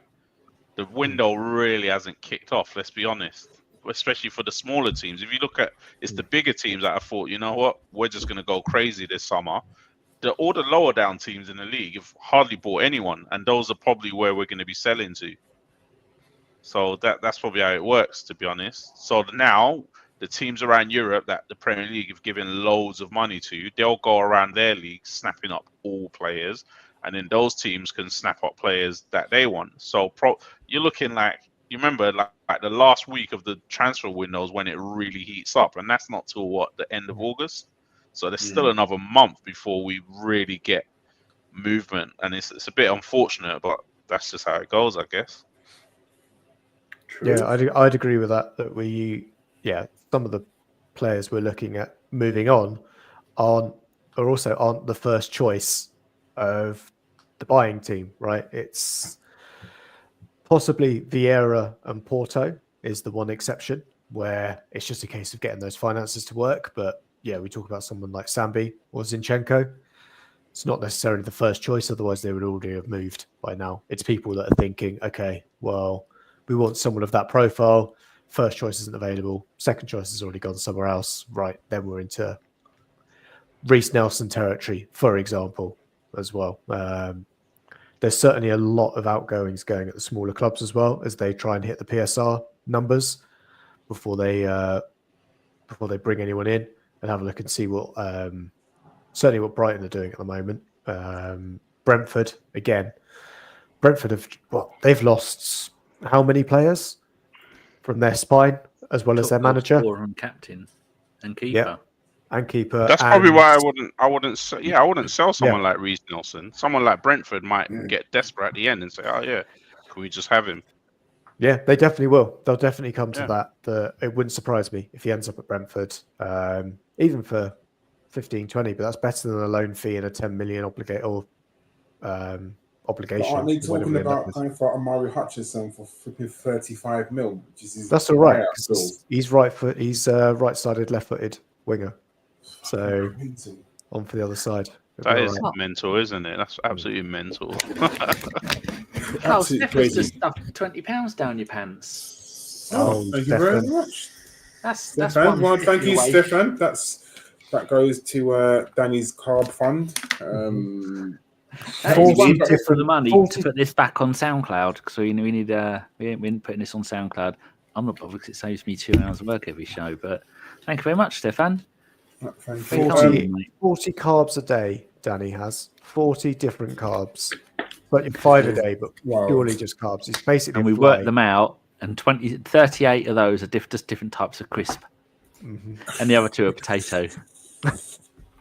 The window really hasn't kicked off. Let's be honest, especially for the smaller teams. If you look at, it's the bigger teams that have thought, you know what, we're just going to go crazy this summer. All the lower down teams in the league have hardly bought anyone, and those are probably where we're going to be selling to. So that's probably how it works, to be honest. So now the teams around Europe that the Premier League have given loads of money to, they'll go around their leagues snapping up all players, and then those teams can snap up players that they want. So you're looking like, you remember like the last week of the transfer windows when it really heats up, and that's not till the end of August. So there's still another month before we really get movement, and it's a bit unfortunate, but that's just how it goes, I guess. True. Yeah, I'd agree with that. That some of the players we're looking at moving on aren't the first choice of the buying team, right? It's possibly Vieira and Porto is the one exception where it's just a case of getting those finances to work, but we talk about someone like Sambi or Zinchenko. It's not necessarily the first choice, otherwise they would already have moved by now. It's people that are thinking, okay, well, we want someone of that profile. First choice isn't available. Second choice has already gone somewhere else. Right, then we're into Reece Nelson territory, for example, as well. There's certainly a lot of outgoings going at the smaller clubs as well, as they try and hit the PSR numbers before they bring anyone in. And have a look and see what certainly what Brighton are doing at the moment. Brentford again. Brentford they've lost how many players from their spine as well as their manager, and captain, and keeper. And keeper. That's probably why I wouldn't sell someone like Reece Nelson. Someone like Brentford might get desperate at the end and say, "Oh yeah, can we just have him?" Yeah, they definitely will. They'll definitely come to that. It wouldn't surprise me if he ends up at Brentford, even for 15, 20, but that's better than a loan fee and a 10 million obligation. But aren't they talking about going for Amari Hutchinson for flipping 35 mil? That's all right. He's right-sided, left-footed winger. So on for the other side. That is mental, isn't it? That's absolutely mental. Karl, Stefan's just stuffed £20 down your pants. Thank you very much. That's Stefan. Well, thank you, Stefan. That goes to Danny's carb fund. 40 different the money to put this back on SoundCloud, because we need we ain't been putting this on SoundCloud. I'm not bothered because it saves me 2 hours of work every show. But thank you very much, Stefan. 40 carbs a day. Danny has 40 different carbs, but 5 a day, but purely just carbs. It's basically, and we work them out, and 38 of those are just different types of crisp, and the other 2 are potato.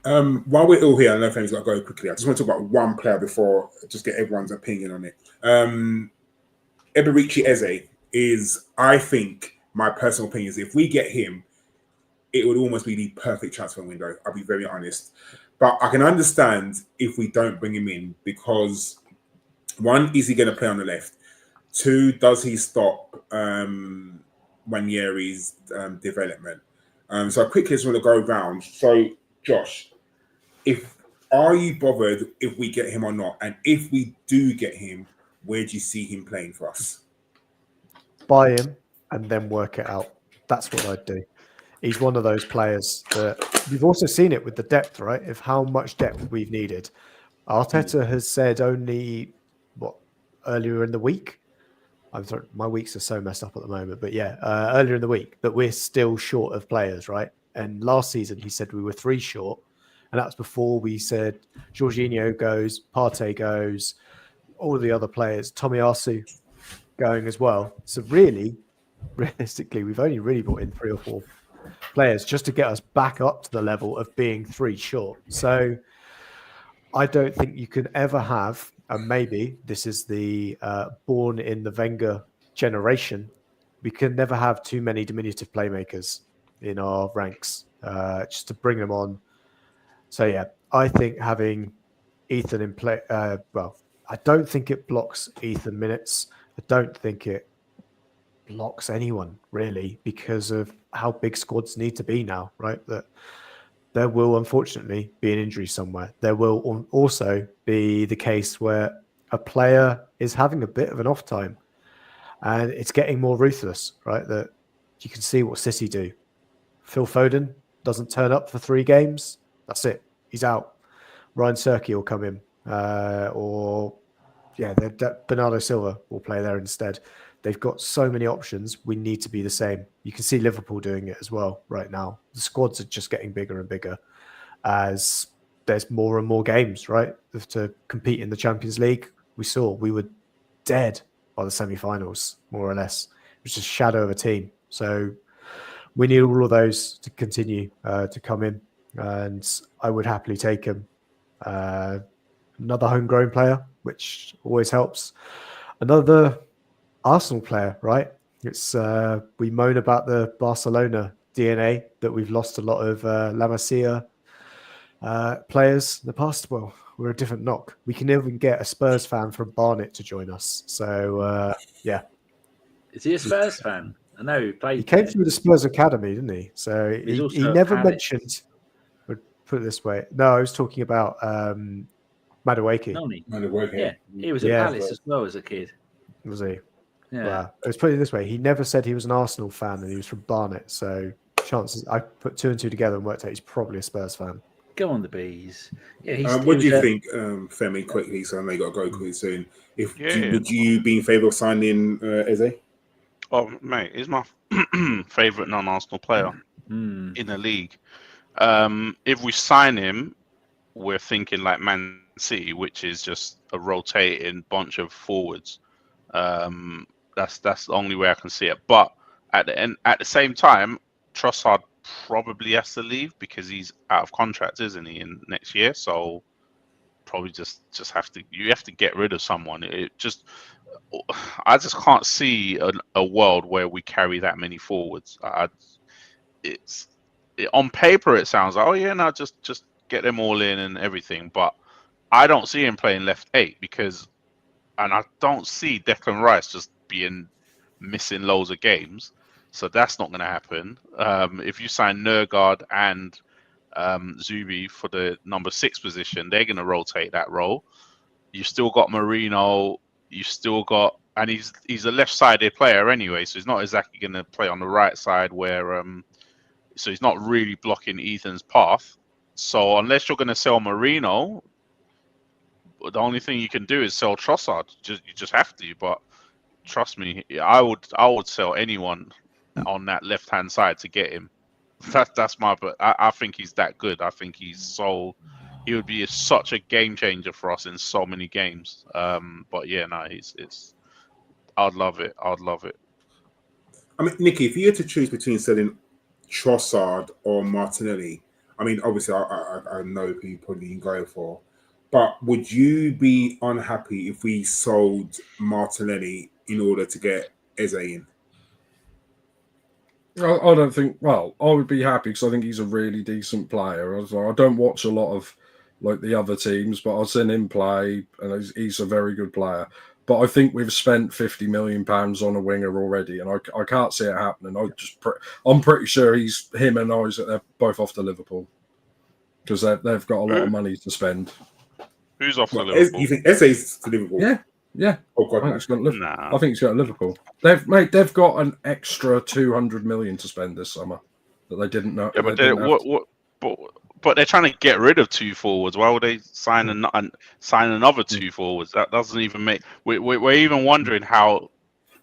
While we're all here, I know Femi's got to go quickly. I just want to talk about one player before, just get everyone's opinion on it. Eberechi Eze is, I think, my personal opinion is if we get him, it would almost be the perfect transfer window. I'll be very honest. But I can understand if we don't bring him in because, one, is he going to play on the left? Two, does he stop Nwaneri's development? So I quickly just want to go around. So, Josh, are you bothered if we get him or not? And if we do get him, where do you see him playing for us? Buy him and then work it out. That's what I'd do. He's one of those players that we've also seen it with the depth, right? Of how much depth we've needed. Arteta has said only, earlier in the week? I'm sorry, my weeks are so messed up at the moment. But yeah, earlier in the week that we're still short of players, right? And last season he said we were 3 short. And that's before we said Jorginho goes, Partey goes, all the other players, Tomiyasu going as well. So really, realistically, we've only really brought in 3 or 4 players just to get us back up to the level of being 3 short. So I don't think you can ever have, and maybe this is the born in the Wenger generation, we can never have too many diminutive playmakers in our ranks just to bring them on. So yeah, I think having Ethan in play, I don't think it blocks Ethan minutes. I don't think it blocks anyone really because of how big squads need to be now, right? That there will unfortunately be an injury somewhere. There will also be the case where a player is having a bit of an off time and it's getting more ruthless, right? That you can see what City do. Phil Foden doesn't turn up for 3 games. That's it. He's out. Ryan Serkey will come in. Bernardo Silva will play there instead. They've got so many options. We need to be the same. You can see Liverpool doing it as well right now. The squads are just getting bigger and bigger as there's more and more games, right? To compete in the Champions League. We were dead by the semi-finals, more or less. It was just a shadow of a team. So we need all of those to continue to come in. And I would happily take him. Another homegrown player, which always helps. Another Arsenal player, right? It's we moan about the Barcelona DNA that we've lost a lot of La Masia players in the past. Well, we're a different knock. We can even get a Spurs fan from Barnet to join us. So yeah, is he a Spurs fan? I know he played. He came through the Spurs academy, didn't he? So he never mentioned. Put it this way. No, I was talking about Madueke. Noni. Madueke. Yeah, he was at Palace as well as a kid. Was he? Yeah. Well, let's put it this way. He never said he was an Arsenal fan and he was from Barnet. So chances, I put 2 and 2 together and worked out he's probably a Spurs fan. Go on the Bees. Yeah, what do you think, Femi, quickly? So I know you got to go quickly soon. Would you be in favour of signing Eze? Oh, mate, he's my favourite non-Arsenal player in the league. If we sign him, we're thinking like Man City, which is just a rotating bunch of forwards. That's the only way I can see it. But at the same time, Trossard probably has to leave because he's out of contract, isn't he, in next year? So probably just have to get rid of someone. I just can't see a world where we carry that many forwards. On paper it sounds like just get them all in and everything, but I don't see him playing left 8 and I don't see Declan Rice just missing loads of games, so that's not going to happen. If you sign Norgaard and Zubi for the number 6 position, they're going to rotate that role. You've still got Merino. You've still got, and he's a left-sided player anyway, so he's not exactly going to play on the right side where. So he's not really blocking Ethan's path. So unless you're going to sell Merino, the only thing you can do is sell Trossard. You just have to. But trust me, I would sell anyone on that left-hand side to get him. That's my. But I think he's that good. I think he would be such a game changer for us in so many games. But yeah, no, I'd love it. I'd love it. I mean, Nikki, if you had to choose between selling Trossard or Martinelli, I mean, obviously, I know who you probably go for, but would you be unhappy if we sold Martinelli in order to get Eze in? I don't think. Well, I would be happy because I think he's a really decent player. I don't watch a lot of like the other teams, but I've seen him play, and he's a very good player. But I think we've spent £50 million on a winger already, and I can't see it happening. I'm pretty sure him and Isaac, they're both off to Liverpool because they've got a lot of money to spend. Who's off to Liverpool? You think Esse's to Liverpool? Yeah. Oh God, I think he's got Liverpool. Nah. I think he's got Liverpool. They've got an extra 200 million to spend this summer that they didn't know. Yeah, but they're trying to get rid of 2 forwards. Why would they sign another 2 forwards? That doesn't even make. We're even wondering how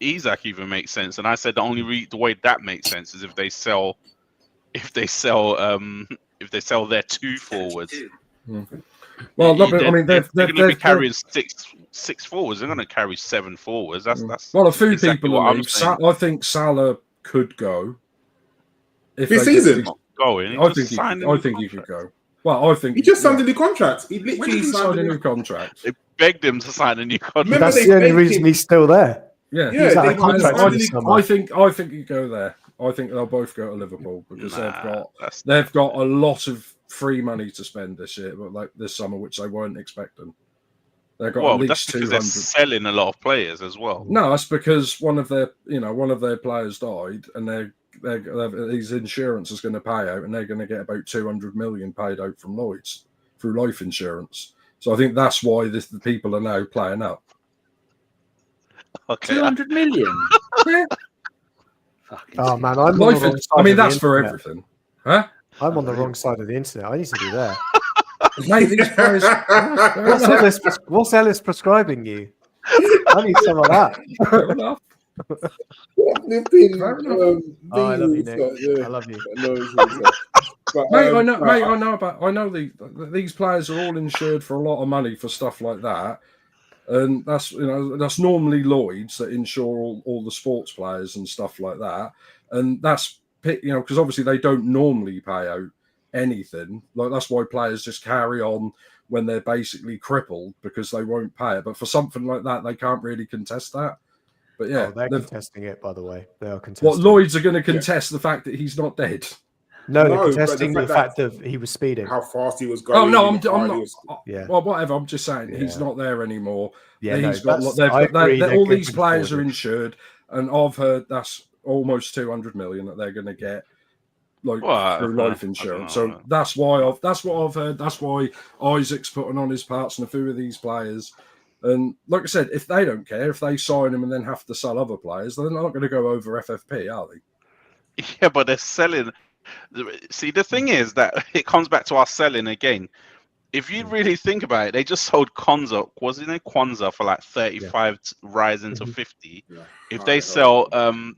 Isak even makes sense. And I said the way that makes sense is if they sell their 2 forwards. Well, I mean, they're going to be carrying six forwards. They're going to carry 7 forwards. That's well, a few exactly people what I'm leave. saying. I think Salah could go. If This they season? get- Going. I think he could go. Well, I think He just signed a new contract. He When did literally he sign signed a new contract? They begged him to sign a new contract. Remember That's they the only begged reason him. he's still there. Yeah, Yeah, He's out they of contract signed a this new- summer. I think you go there. I think they'll both go to Liverpool because they've got a lot of free money to spend this year, but like this summer, which they weren't expecting. They've got at that's least because 200. they're selling a lot of players as well. No, that's because one of their players died, and his insurance is going to pay out, and they're going to get about 200 million paid out from Lloyd's through life insurance. So I think that's why the people are now playing up. Okay. 200 million. Fucking Oh man, I'm on Life the wrong is, side I mean, of the that's for internet. everything, huh? I'm on the wrong side of the internet. I need to be there. Mate, these players. What's Ellis prescribing you? I need some of that. Fair enough. Fair enough. Oh, I love you, Nick. I love you. Mate, I know these players are all insured for a lot of money for stuff like that, and that's normally Lloyd's that insure all the sports players and stuff like that, and that's because obviously they don't normally pay out anything. Like that's why players just carry on when they're basically crippled because they won't pay it. But for something like that, they can't really contest that. But yeah, they're contesting it. By the way, they are contesting. What Lloyd's are going to contest the fact that he's not dead. No, they're No, but contesting the the fact fact that he was speeding. How fast he was going. Oh no, I'm how not. he was- Yeah. Well, whatever. I'm just saying he's Yeah. not there anymore. Yeah, He's no, got. I agree, they're All good these with players are forward. insured, and I've heard that's almost 200 million that they're going to get, like through life insurance. So that's why that's what I've heard. That's why Isaac's putting on his parts and a few of these players. And like I said, if they don't care, if they sign him and then have to sell other players, they're not going to go over FFP, are they? Yeah, but they're selling. See, the thing is that it comes back to our selling again. If you really think about it, they just sold wasn't it Kwanzaa for like 35, rising to 50. Yeah. If they sell Harvey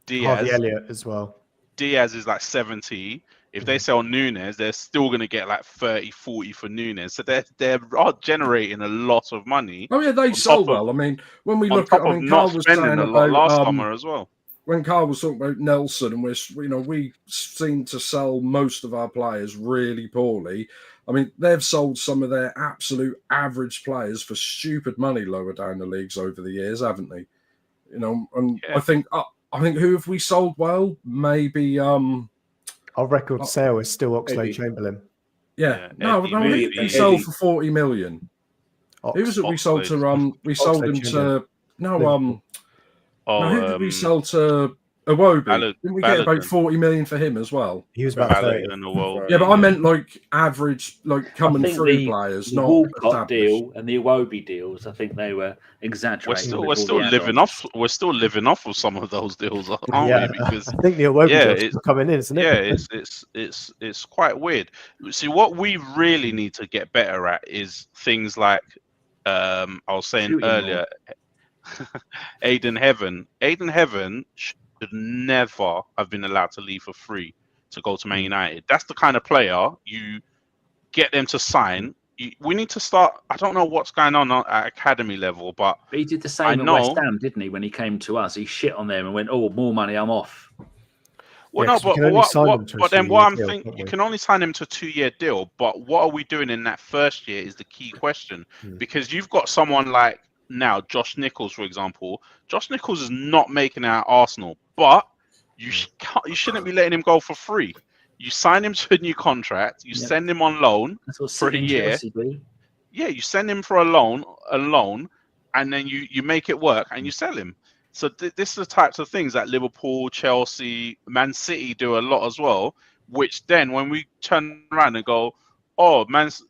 Diaz, Elliott as well. Diaz is like 70. If they sell Nunes, they're still going to get like 30, 40 for Nunes. So they're generating a lot of money. Oh yeah, they sold well. I mean, when we look at, I mean, Karl was saying a lot about last summer as well. when Karl was talking about Nelson, and we seem to sell most of our players really poorly. I mean, they've sold some of their absolute average players for stupid money lower down the leagues over the years, haven't they? And Yeah. I think who have we sold well? Maybe Our record sale is still Oxlade-Chamberlain. yeah. Yeah, No, Eddie, he sold for 40 million. Who was it we sold to? We sold him to no who did we sell to? Iwobi. Didn't we get about Balogun. 40 million for him as well? He was about 30. in the world. Yeah, but I meant like average, like I coming think through players, the not Walcott established. deal and the Iwobi deals. I think they were exaggerating. We're still living off. We're still living off of some of those deals, aren't Yeah, we? Because I think the Iwobi yeah, deals are coming in, isn't it? yeah, it's quite weird. See, what we really need to get better at is things like I was saying Shooting earlier, Aiden Heaven should never have been allowed to leave for free to go to Man United. That's the kind of player you get them to sign. We need to start. I don't know what's going on at academy level, but he did the same at West Ham, didn't he? When he came to us, he shit on them and went, "Oh, more money, I'm off." Well, Yeah, no, 'cause we can only sign them to a but then 2-year what I'm deal, thinking, can't you we? can only sign him to a 2-year deal. But what are we doing in that first year is the key question, because you've got someone like now Josh Nichols, for example. Josh Nichols is not making it at Arsenal, but You shouldn't be letting him go for free. You sign him to a new contract. You send him on loan That's what for a City and year. Chelsea do. Yeah, you send him for a loan, and then you make it work and you sell him. So this is the types of things that Liverpool, Chelsea, Man City do a lot as well. Which then, when we turn around and go, "Oh,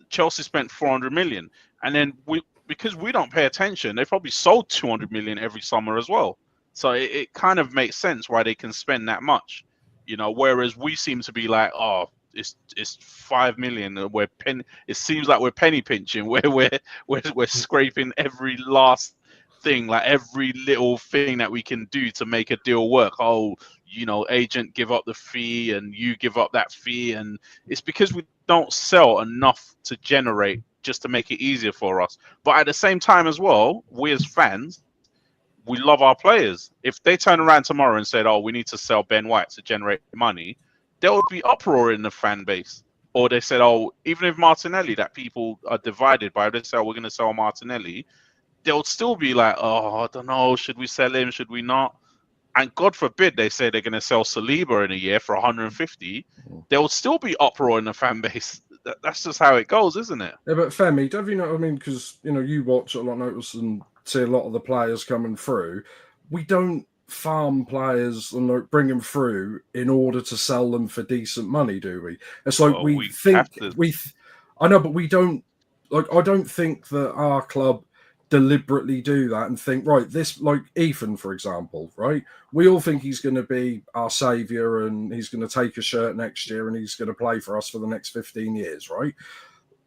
Chelsea spent 400 million," and then because we don't pay attention, they probably sold 200 million every summer as well. So it kind of makes sense why they can spend that much, Whereas we seem to be like, "Oh, it's 5 million." It seems like we're penny pinching, where we're scraping every last thing, like every little thing that we can do to make a deal work. Oh, agent give up the fee and you give up that fee, and it's because we don't sell enough to generate just to make it easier for us. But at the same time as well, we as fans, we love our players. If they turn around tomorrow and said, "Oh, we need to sell Ben White to generate money," there would be uproar in the fan base. Or they said, "Oh, even if Martinelli, that people are divided by, they say, oh, we're going to sell Martinelli," they'll still be like, "Oh, I don't know, should we sell him? Should we not?" And God forbid they say they're going to sell Saliba in a year for 150. There will still be uproar in the fan base. That's just how it goes, isn't it? Yeah, but Femi, don't you know what I mean? Because, you watch a lot of notice and see a lot of the players coming through. We don't farm players and bring them through in order to sell them for decent money, do we? It's like we think I know, but we don't. I don't think that our club deliberately do that and think, right, this, like Ethan, for example, right? We all think he's going to be our saviour and he's going to take a shirt next year and he's going to play for us for the next 15 years, right?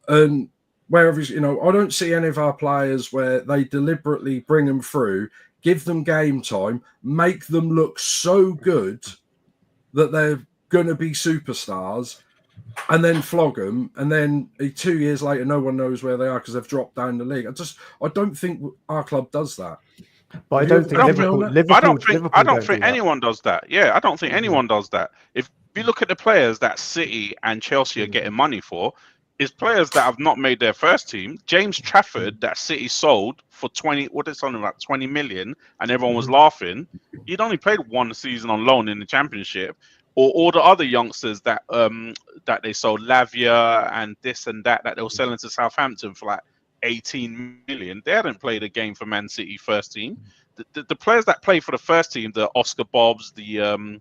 And wherever, I don't see any of our players where they deliberately bring them through, give them game time, make them look so good that they're going to be superstars, and then flog them, and then 2 years later, no one knows where they are because they've dropped down the league. I don't think our club does that. But I don't think I don't think anyone does that. Yeah, I don't think anyone does that. If you look at the players that City and Chelsea are getting money for, is players that have not made their first team. James Trafford, that City sold for 20 million, and everyone was laughing. He'd only played one season on loan in the Championship. Or all the other youngsters that they sold, Lavia and this and that they were selling to Southampton for like 18 million. They hadn't played a game for Man City first team. The players that play for the first team, the Oscar Bobs, the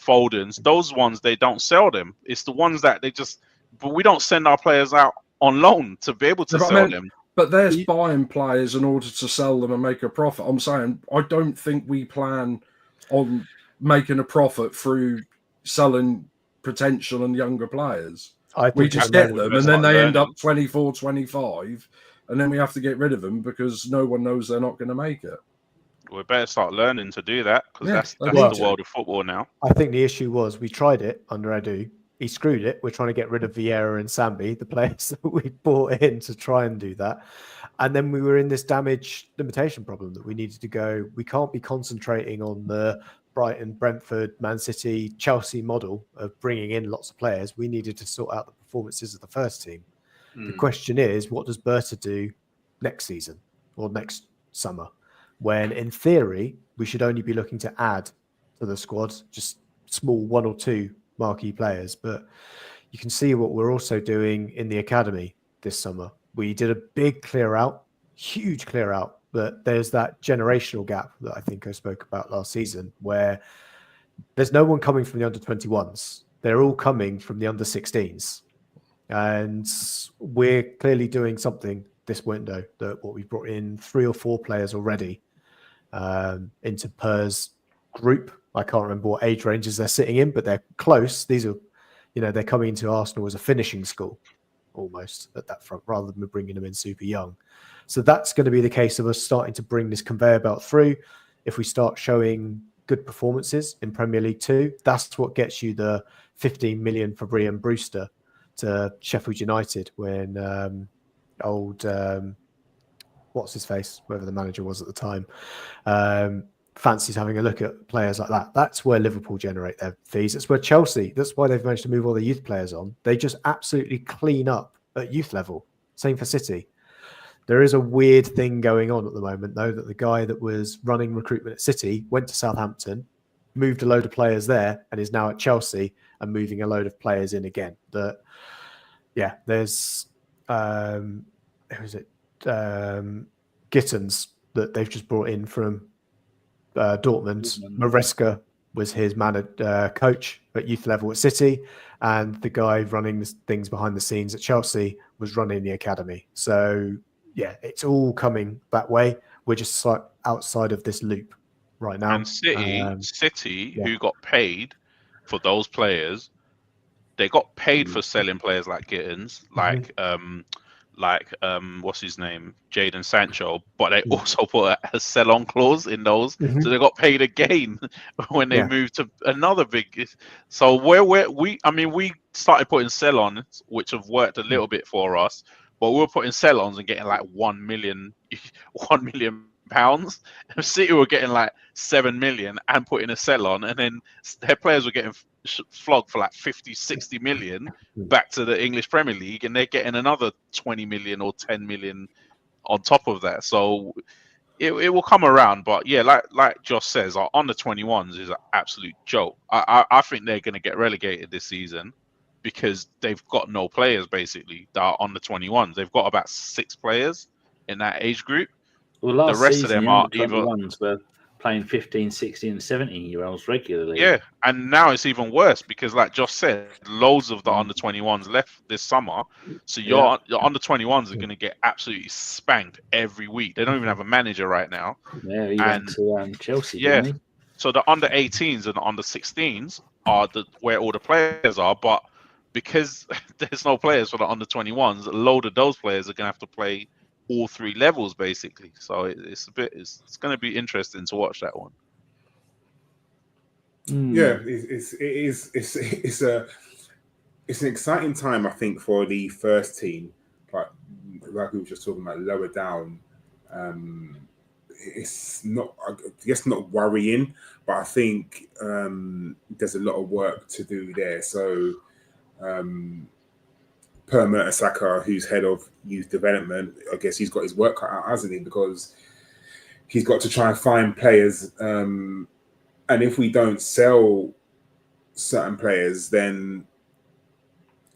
Foldens, those ones, they don't sell them. It's the ones that but we don't send our players out on loan to be able to sell them. But there's buying players in order to sell them and make a profit. I'm saying I don't think we plan on making a profit through selling potential and younger players. We just get them and then they end up 24, 25, and then we have to get rid of them because no one knows they're not going to make it. We better start learning to do that because that's the world of football now. I think the issue was we tried it under Edu. He screwed it. We're trying to get rid of Vieira and Sambi, the players that we brought in to try and do that. And then we were in this damage limitation problem that we needed to go. We can't be concentrating on the Brighton, Brentford, Man City, Chelsea model of bringing in lots of players. We needed to sort out the performances of the first team. The question is, what does Berta do next season or next summer? When in theory, we should only be looking to add to the squad, just small one or two marquee players. But you can see what we're also doing in the academy this summer. We did a big clear out, huge clear out. But there's that generational gap that I think I spoke about last season where there's no one coming from the under-21s. They're all coming from the under-16s. And we're clearly doing something this window that what we've brought in 3 or 4 players already into Per's group. I can't remember what age ranges they're sitting in, but they're close. These are, they're coming into Arsenal as a finishing school almost at that front rather than bringing them in super young. So that's going to be the case of us starting to bring this conveyor belt through. If we start showing good performances in Premier League 2, that's what gets you the 15 million for Brian Brewster to Sheffield United when what's his face, whoever the manager was at the time, fancies having a look at players like that. That's where Liverpool generate their fees. That's where Chelsea, that's why they've managed to move all the youth players on. They just absolutely clean up at youth level. Same for City. There is a weird thing going on at the moment, though, that the guy that was running recruitment at City went to Southampton, moved a load of players there and is now at Chelsea and moving a load of players in again. There's who is it? Gittins that they've just brought in from Dortmund. Maresca was his coach at youth level at City, and the guy running things behind the scenes at Chelsea was running the academy. So yeah, it's all coming that way. We're just outside of this loop right now. And City, who got paid for those players, they got paid for selling players like Gittins, like what's his name, Jadon Sancho, but they also put a sell-on clause in those, so they got paid again when they moved to another big. So we started putting sell-ons, which have worked a little bit for us, but we were putting sell-ons and getting like 1 million pounds. City were getting like 7 million and putting a sell-on, and then their players were getting flogged for like 50-60 million back to the English Premier League, and they're getting another 20 million or 10 million on top of that. So it will come around. But yeah, like Josh says, our under 21s is an absolute joke. I think they're going to get relegated this season because they've got no players basically that are under 21s. They've got about 6 players in that age group. Well, last the rest season, of them the are under 21s were playing 15, 16, and 17-year-olds regularly. Yeah, and now it's even worse because, like Josh said, loads of the under 21s left this summer. So your under 21s are going to get absolutely spanked every week. They don't even have a manager right now. Yeah, he went to Chelsea, didn't he? So the under 18s and the under 16s are where all the players are, but because there's no players for the under 21s, a load of those players are going to have to play all 3 levels basically. So it's going to be interesting to watch that one. Yeah, it's an exciting time, I think, for the first team. But like we were just talking about, lower down, it's not, I guess, not worrying, but I think there's a lot of work to do there. So Per Saka, who's head of youth development, I guess he's got his work cut out, hasn't he? Because he's got to try and find players. And if we don't sell certain players, then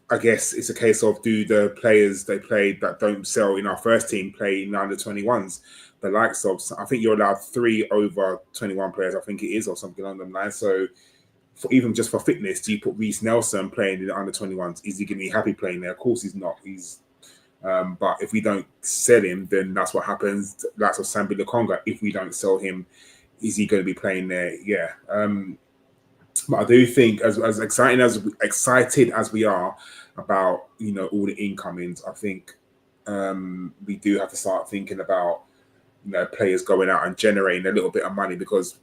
I guess it's a case of, do the players they played that don't sell in our first team play in under 21s? The likes of, I think you're allowed 3 over 21 players, I think it is, or something along them lines. So even just for fitness, do you put Reece Nelson playing in the under 21s? Is he going to be happy playing there? Of course he's not. But if we don't sell him, then that's what happens. That's of Sambi Lokonga. If we don't sell him, is he going to be playing there? Yeah. But I do think, as excited as we are about, all the incomings, I think we do have to start thinking about, players going out and generating a little bit of money, because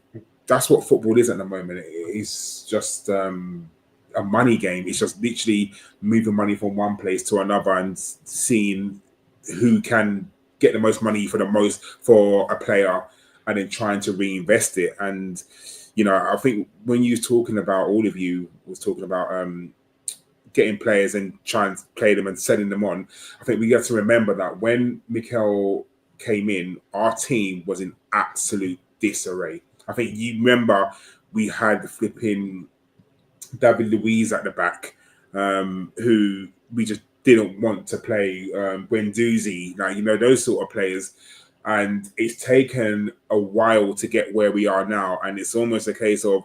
that's what football is at the moment. It's just a money game. It's just literally moving money from one place to another and seeing who can get the most money for a player, and then trying to reinvest it. And I think when you was talking about, all of you was talking about getting players and trying to play them and selling them on, I think we have to remember that when Mikel came in, our team was in absolute disarray. I think you remember we had flipping David Luiz at the back, who we just didn't want to play, Guendouzi, those sort of players. And it's taken a while to get where we are now. And it's almost a case of,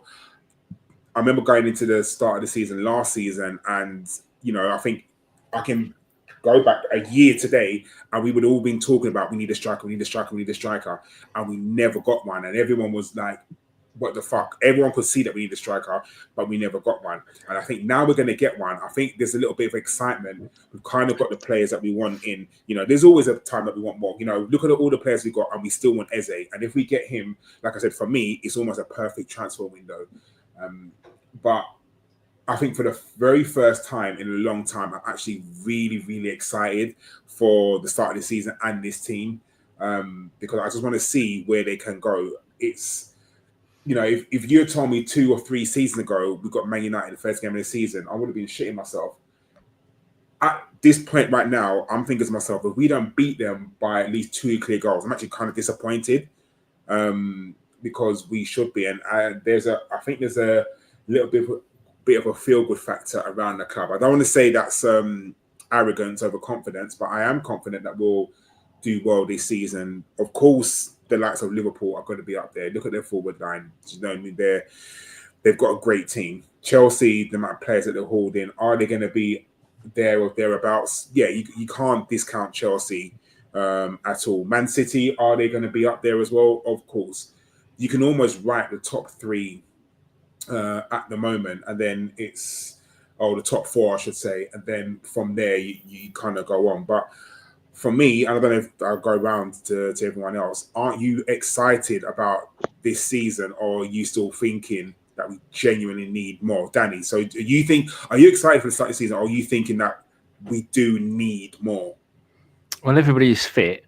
I remember going into the start of the season last season, and, I think I can go back a year today, and we would all been talking about, we need a striker, and we never got one. And everyone was like, what the fuck? Everyone could see that we need a striker, but we never got one. And I think now we're going to get one. I think there's a little bit of excitement. We've kind of got the players that we want in. There's always a time that we want more. Look at all the players we got, and we still want Eze. And if we get him, like I said, for me, it's almost a perfect transfer window. But I think for the very first time in a long time, I'm actually really, really excited for the start of the season and this team, because I just want to see where they can go. It's, if you had told me 2 or 3 seasons ago we got Man United the first game of the season, I would have been shitting myself. At this point right now, I'm thinking to myself, if we don't beat them by at least 2 clear goals, I'm actually kind of disappointed, because we should be. And I think there's a little bit of a feel-good factor around the club. I don't want to say that's arrogance over confidence, but I am confident that we'll do well this season. Of course, the likes of Liverpool are going to be up there. Look at their forward line. You know what I mean? They've got a great team. Chelsea, the amount of players that they're holding, are they going to be there or thereabouts? Yeah, you can't discount Chelsea at all. Man City, are they going to be up there as well? Of course. You can almost write the top three at the moment, and then it's the top four, I should say, and then from there you kind of go on. But for me, and I don't know if I'll go around to everyone else, aren't you excited about this season, or are you still thinking that we genuinely need more? Danny, so are you excited for the start of the season, or are you thinking that we do need more? Well, everybody's fit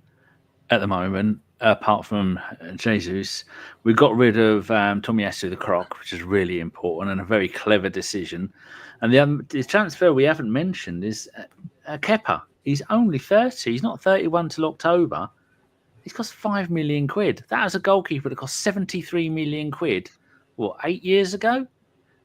at the moment, apart from Jesus. We got rid of Tomiyasu the Croc, which is really important and a very clever decision. And the transfer we haven't mentioned is Kepa. He's only 30. He's not 31 till October. He's cost £5 million. That was a goalkeeper that cost 73 million quid, 8 years ago?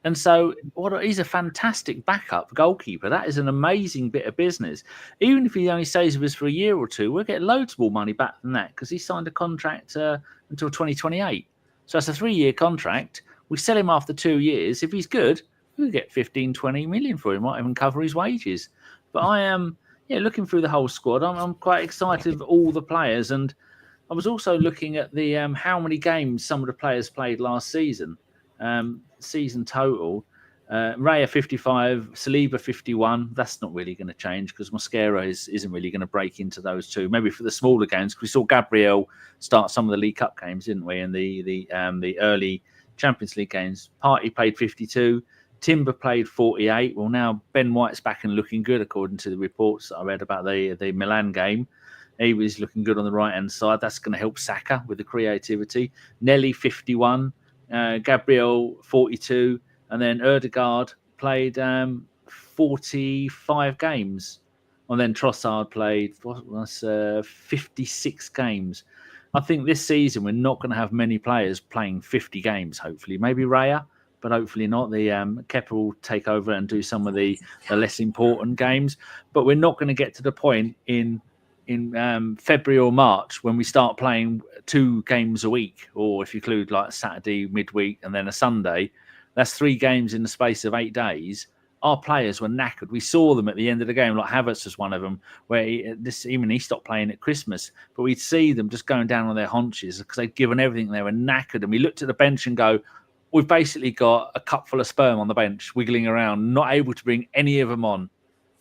And so he's a fantastic backup goalkeeper. That is an amazing bit of business. Even if he only stays with us for a year or two, we'll get loads more money back than that, because he signed a contract until 2028. So that's a 3-year contract. We sell him after 2 years. If he's good, we'll get 15, 20 million for him. Might even cover his wages. But I am looking through the whole squad. I'm quite excited of all the players. And I was also looking at the how many games some of the players played last season. Season total, Raya 55, Saliba 51. That's not really going to change, because Mosquera isn't really going to break into those two. Maybe for the smaller games, because we saw Gabriel start some of the League Cup games, didn't we? And the early Champions League games. Partey played 52. Timber played 48. Well, now Ben White's back and looking good, according to the reports that I read about the Milan game. He was looking good on the right-hand side. That's going to help Saka with the creativity. Nelly 51. Gabriel 42, and then Odegaard played 45 games, and then Trossard played 56 games. I think this season we're not going to have many players playing 50 games. Hopefully, maybe Raya, but hopefully not. The Kepa will take over and do some of the less important games. But we're not going to get to the point in February or March when we start playing 2 games a week, or if you include like Saturday midweek and then a Sunday, that's 3 games in the space of 8 days. Our players were knackered. We saw them at the end of the game, like Havertz was one of them, where he stopped playing at Christmas, but we'd see them just going down on their haunches because they'd given everything. They were knackered, and we looked at the bench and go, we've basically got a cup full of sperm on the bench wiggling around, not able to bring any of them on.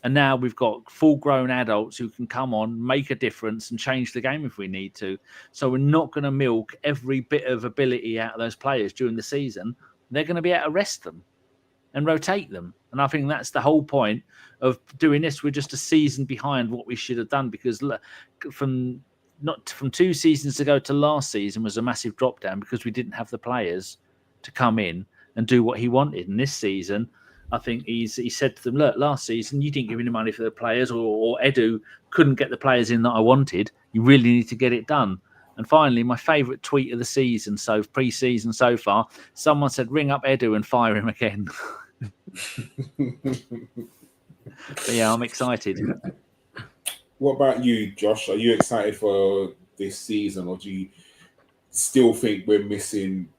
And now we've got full-grown adults who can come on, make a difference, and change the game if we need to. So we're not going to milk every bit of ability out of those players during the season. They're going to be able to rest them and rotate them. And I think that's the whole point of doing this. We're just a season behind what we should have done, because from 2 seasons ago to last season was a massive drop down because we didn't have the players to come in and do what he wanted. And this season, I think he said to them, look, last season you didn't give me the money for the players, or Edu couldn't get the players in that I wanted. You really need to get it done. And finally, my favourite tweet of the season, so pre-season so far, someone said, ring up Edu and fire him again. But yeah, I'm excited. What about you, Josh? Are you excited for this season, or do you still think we're missing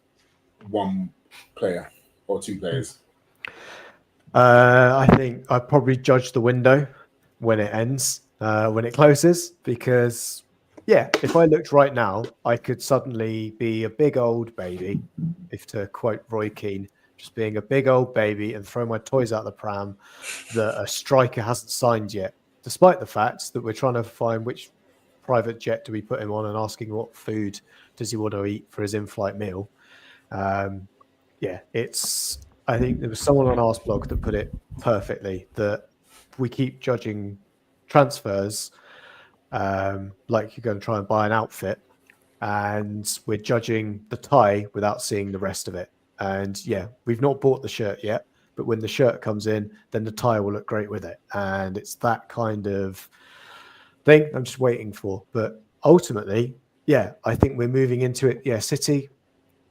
1 player or 2 players? I think I'd probably judge the window when it ends, when it closes, because, if I looked right now, I could suddenly be a big old baby, if to quote Roy Keane, just being a big old baby and throw my toys out the pram that a striker hasn't signed yet, despite the fact that we're trying to find which private jet do we put him on and asking what food does he want to eat for his in-flight meal. I think there was someone on Arse blog that put it perfectly, that we keep judging transfers like you're going to try and buy an outfit, and we're judging the tie without seeing the rest of it. And we've not bought the shirt yet, but when the shirt comes in, then the tie will look great with it. And it's that kind of thing I'm just waiting for. But ultimately, I think we're moving into it. City,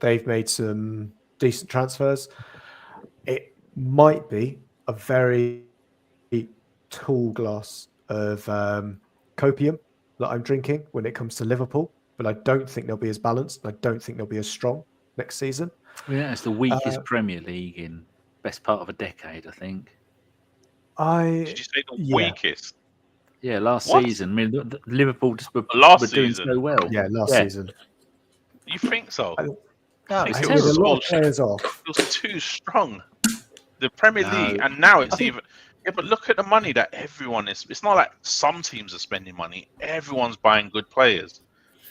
They've made some decent transfers. It might be a very tall glass of copium that I'm drinking when it comes to Liverpool, but I don't think they'll be as balanced. And I don't think they'll be as strong next season. Yeah, it's the weakest Premier League in best part of a decade, I think. Did you say the weakest? Yeah, last season. I mean, Liverpool just were doing so well. Yeah, last season. You think so? I think think it was a lot of players off. It was too strong. The Premier League, and now it's even. Yeah, but look at the money that everyone is. It's not like some teams are spending money. Everyone's buying good players.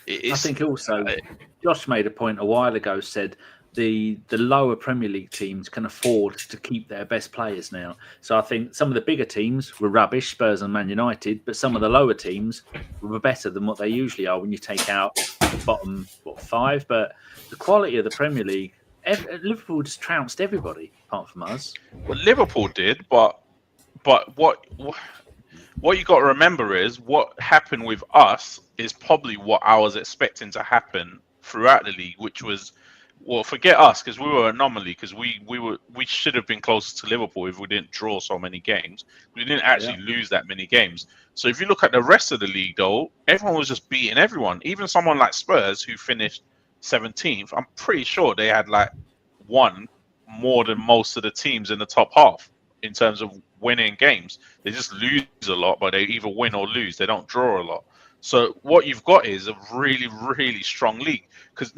I think also, Josh made a point a while ago. Said the lower Premier League teams can afford to keep their best players now. So I think some of the bigger teams were rubbish, Spurs and Man United, but some of the lower teams were better than what they usually are when you take out the bottom 5. But the quality of the Premier League, Liverpool just trounced everybody apart from us. Well, Liverpool did, but what you got to remember is what happened with us is probably what I was expecting to happen throughout the league, which was, well, forget us because we were an anomaly because we should have been closer to Liverpool if we didn't draw so many games. We didn't actually lose that many games. So if you look at the rest of the league, though, everyone was just beating everyone. Even someone like Spurs, who finished 17th, I'm pretty sure they had like won more than most of the teams in the top half in terms of winning games. They just lose a lot, but they either win or lose. They don't draw a lot. So what you've got is a really, really strong league. Because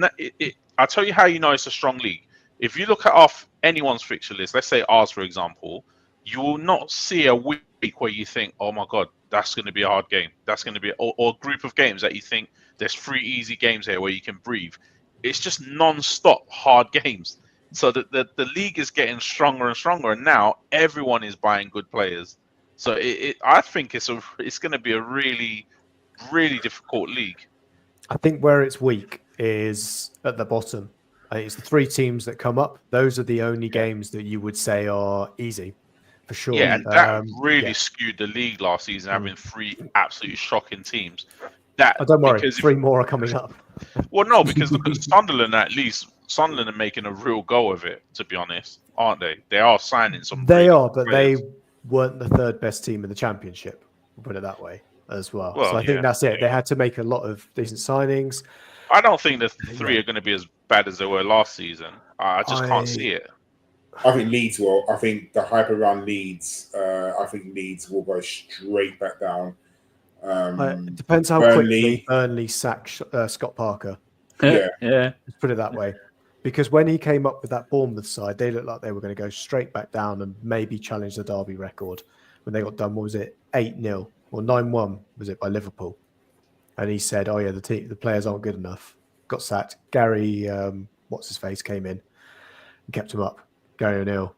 I'll tell you how you know it's a strong league. If you look at anyone's fixture list, let's say ours, for example, you will not see a week where you think, oh my God, that's going to be a hard game. That's going to be, or a group of games that you think there's 3 easy games here where you can breathe. It's just non-stop hard games. So the league is getting stronger and stronger, and now everyone is buying good players. So I think it's going to be a really, really difficult league. I think where it's weak is at the bottom. It's the 3 teams that come up. Those are the only games that you would say are easy, for sure. Yeah, and that really skewed the league last season, having 3 absolutely shocking teams. Don't worry, 3 more are coming up. Well, no, because look at Sunderland. At least Sunderland are making a real go of it. To be honest, aren't they? They are signing some. They are, but players. They weren't the 3rd best team in the Championship. We'll put it that way as well. So I think that's it. They had to make a lot of decent signings. I don't think the 3 are going to be as bad as they were last season. I just can't see it. I think Leeds will. I think the hype around Leeds. I think Leeds will go straight back down. It depends how quickly Burnley sack Scott Parker. Yeah. Let's put it that way. Because when he came up with that Bournemouth side, they looked like they were going to go straight back down and maybe challenge the Derby record. When they got done, what was it, 8-0 or 9-1 was it by Liverpool? And he said, "Oh yeah, the players aren't good enough." Got sacked. Gary, what's his face, came in and kept him up. Gary O'Neill.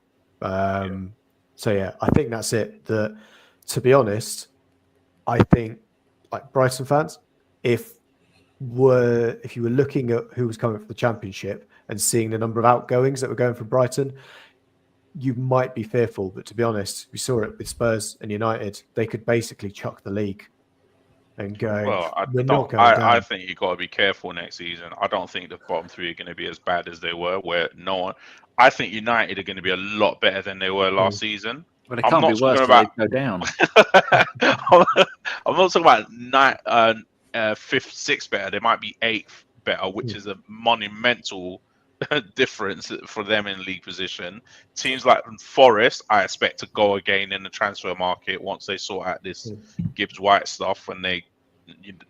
So yeah, I think that's it. To be honest, I think like Brighton fans, if you were looking at who was coming for the Championship and seeing the number of outgoings that were going from Brighton, you might be fearful. But to be honest, we saw it with Spurs and United. They could basically chuck the league and go. Well, I think you've got to be careful next season. I don't think the bottom 3 are going to be as bad as they were. I think United are going to be a lot better than they were last season. But it can't be worse if they go down. I'm not talking about 5th, 6th better. They might be 8th better, which is a monumental difference for them in league position. Teams like Forest, I expect to go again in the transfer market once they sort out this Gibbs White stuff, and they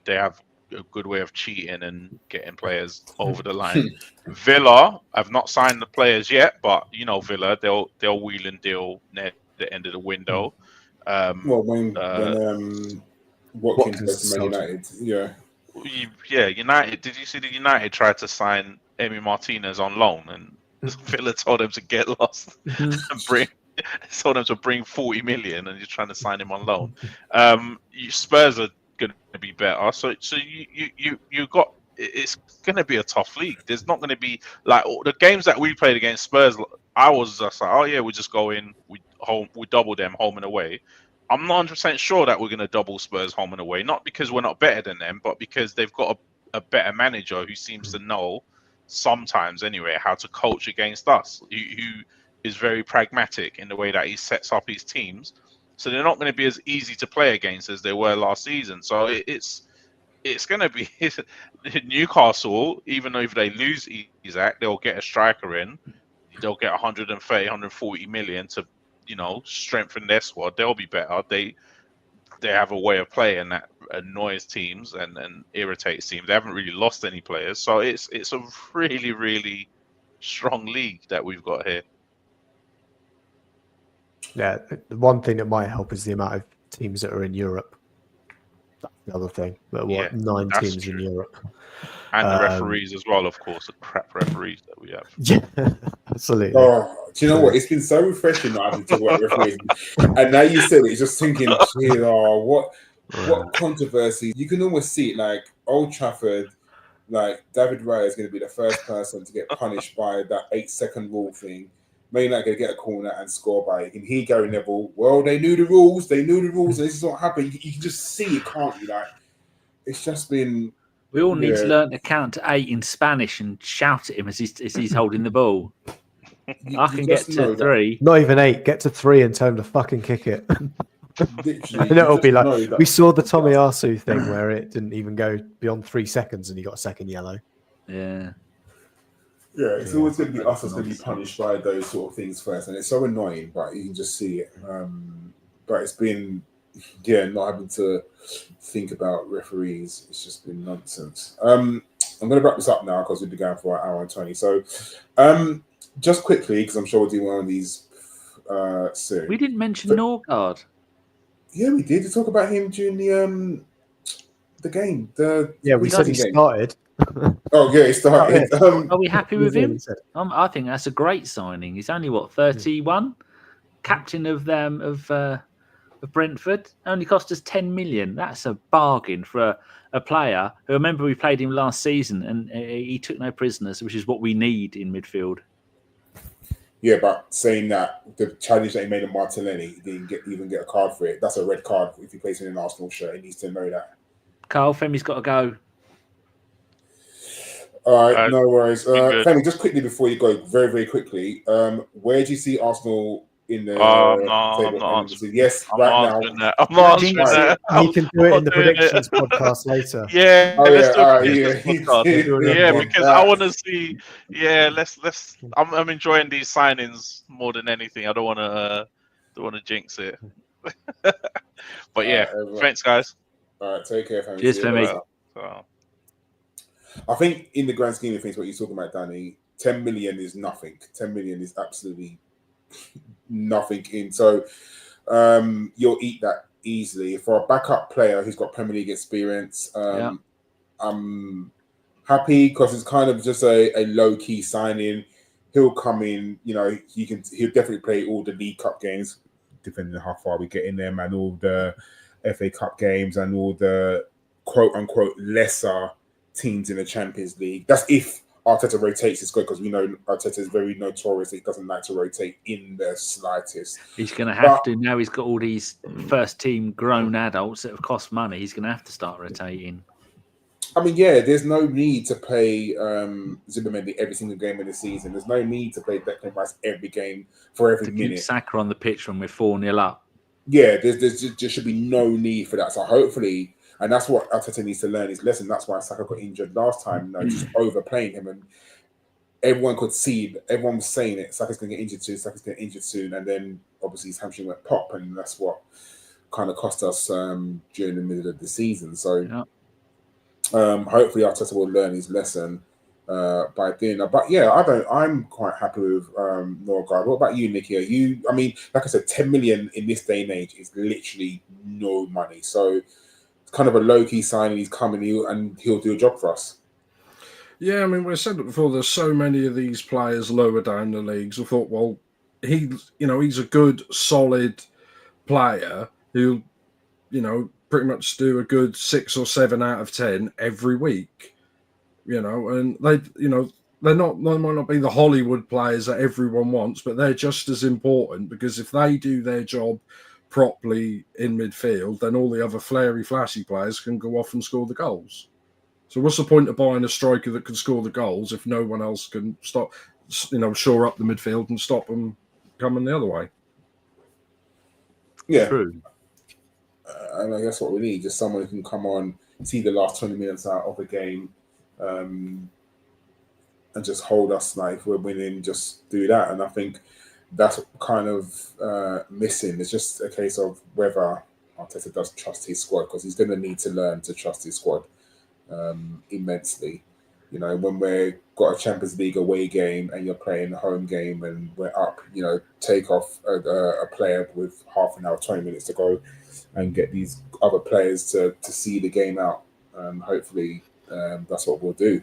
have a good way of cheating and getting players over the line. Villa, I've not signed the players yet, but Villa, they'll wheel and deal near the end of the window. When Watkins goes to Man United, United. Did you see that United tried to sign Emi Martinez on loan, and Villa told them to get lost and told them to bring 40 million, and you're trying to sign him on loan. Spurs are going to be better, so you got. It's going to be a tough league. There's not going to be like the games that we played against Spurs. I was just like, oh yeah, we just go in, we double them home and away. I'm not 100% sure that we're going to double Spurs home and away, not because we're not better than them, but because they've got a better manager who seems to know sometimes anyway, how to coach against us. Who is very pragmatic in the way that he sets up his teams. So they're not going to be as easy to play against as they were last season. So it's going to be Newcastle, even though if they lose Isaac, they'll get a striker in. They'll get 130, 140 million to, strengthen their squad. They'll be better. They have a way of playing that annoys teams and irritates teams. They haven't really lost any players. So it's a really, really strong league that we've got here. Yeah, the one thing that might help is the amount of teams that are in Europe. That's the other thing. But 9 teams true. in Europe. And the referees as well, of course, the crap referees that we have. Yeah, absolutely. Oh, do you know what? It's been so refreshing not having to work referees. And now you said it, it's just thinking, what controversy. You can almost see it, like Old Trafford, like David Raya is going to be the first person to get punished by that 8-second rule thing. May not going to get a corner and score by it. And he, Gary Neville, well, they knew the rules, and this is what happened. You can just see it, can't you? Like, it's just been... We all need to learn to count to 8 in Spanish and shout at him as he's holding the ball. I can get to 3. Not even 8. Get to 3 and tell him to fucking kick it. Literally, and it'll be like, we saw the Tommy Arsu thing where it didn't even go beyond 3 seconds and he got a second yellow. Yeah. Yeah, it's always going to be us that's going to be punished by those sort of things first. And it's so annoying, but you can just see it. But it's been, not having to think about referees. It's just been nonsense. I'm going to wrap this up now because we've been going for an hour and 20. So just quickly, because I'm sure we'll do one of these soon. We didn't mention Norgaard. Yeah, we did. To talk about him during the game. We said he started. Oh, yeah, he started. Are we happy with him? I think that's a great signing. He's only, 31? Captain of Brentford. Only cost us 10 million. That's a bargain for a player who, remember, we played him last season and he took no prisoners, which is what we need in midfield. Yeah, but saying that, the challenge that he made on Martinelli, he didn't even get a card for it. That's a red card if he plays in an Arsenal shirt. He needs to know that. Karl, Femi's got to go. All right, no worries. Femi, just quickly before you go, very, very quickly, where do you see Arsenal in the I'm not answering. Yes, I'm right answering now. That. I'm answering that. You can do it in the predictions podcast later. Yeah, let's do a podcast. Yeah, because I want to see. Yeah, let's. I'm enjoying these signings more than anything. I don't want to jinx it. But yeah, thanks, guys. All right, take care, Femi. Cheers, Femi. I think in the grand scheme of things, what you're talking about, Danny, 10 million is nothing. 10 million is absolutely nothing in. So you'll eat that easily. For a backup player who's got Premier League experience, I'm happy because it's kind of just a low-key signing. He'll come in, he'll definitely play all the League Cup games, depending on how far we get in them, and all the FA Cup games and all the quote-unquote lesser teams in the Champions League. That's if Arteta rotates his squad, because we know Arteta is very notorious. He doesn't like to rotate in the slightest. He's going to have to. Now he's got all these first-team grown adults that have cost money. He's going to have to start rotating. I mean, there's no need to play Zubimendi every single game of the season. There's no need to play Declan Rice every game for every minute. Keep Saka on the pitch when we're 4-0 up. Yeah, there should be no need for that. So hopefully... And that's what Arteta needs to learn his lesson. That's why Saka got injured last time, just overplaying him. And everyone could see, everyone was saying it, Saka's going to get injured soon. And then obviously his hamstring went pop, and that's what kind of cost us during the middle of the season. So hopefully Arteta will learn his lesson by doing that. But I'm quite happy with Norgaard. What about you, Nicky? Like I said, 10 million in this day and age is literally no money. So kind of a low-key signing. He's coming and he'll do a job for us. Yeah, we said it before, there's so many of these players lower down the leagues. I thought, well, he's a good, solid player who, pretty much do a good 6 or 7 out of 10 every week. And they might not be the Hollywood players that everyone wants, but they're just as important, because if they do their job properly in midfield, then all the other flary, flashy players can go off and score the goals. So what's the point of buying a striker that can score the goals if no one else can stop, shore up the midfield and stop them coming the other way? Yeah. True. And I guess what we need is someone who can come on, see the last 20 minutes out of the game, and just hold us. Like if we're winning, just do that. And I think that's kind of missing. It's just a case of whether Arteta does trust his squad, because he's going to need to learn to trust his squad immensely. When we've got a Champions League away game and you're playing a home game and we're up, take off a player with half an hour, 20 minutes to go and get these other players to see the game out. Hopefully, that's what we'll do.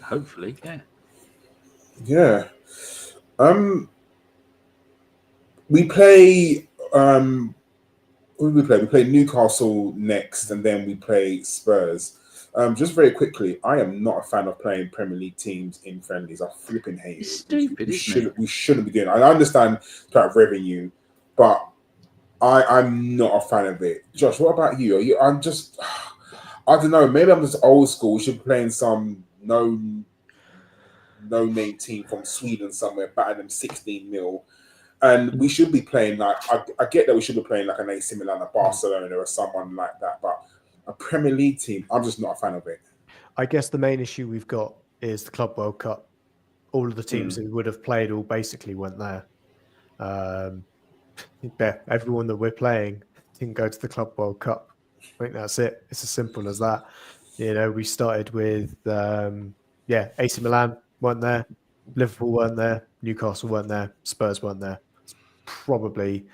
Hopefully, yeah. Yeah. We play. Who do we play? We play Newcastle next, and then we play Spurs. Just very quickly, I am not a fan of playing Premier League teams in friendlies. I flipping hate it. It's stupid, isn't it? We shouldn't be doing it. I understand it's about revenue, but I'm not a fan of it. Josh, what about you? I don't know. Maybe I'm just old school. We should be playing some no-name team from Sweden somewhere, batter them 16-0. And we should be playing like, I get that we should be playing like an AC Milan, a Barcelona, or someone like that. But a Premier League team, I'm just not a fan of it. I guess the main issue we've got is the Club World Cup. All of the teams who would have played all basically went there. Everyone that we're playing didn't go to the Club World Cup. I think that's it. It's as simple as that. We started with, AC Milan weren't there, Liverpool weren't there, Newcastle weren't there, Spurs weren't there. It's probably,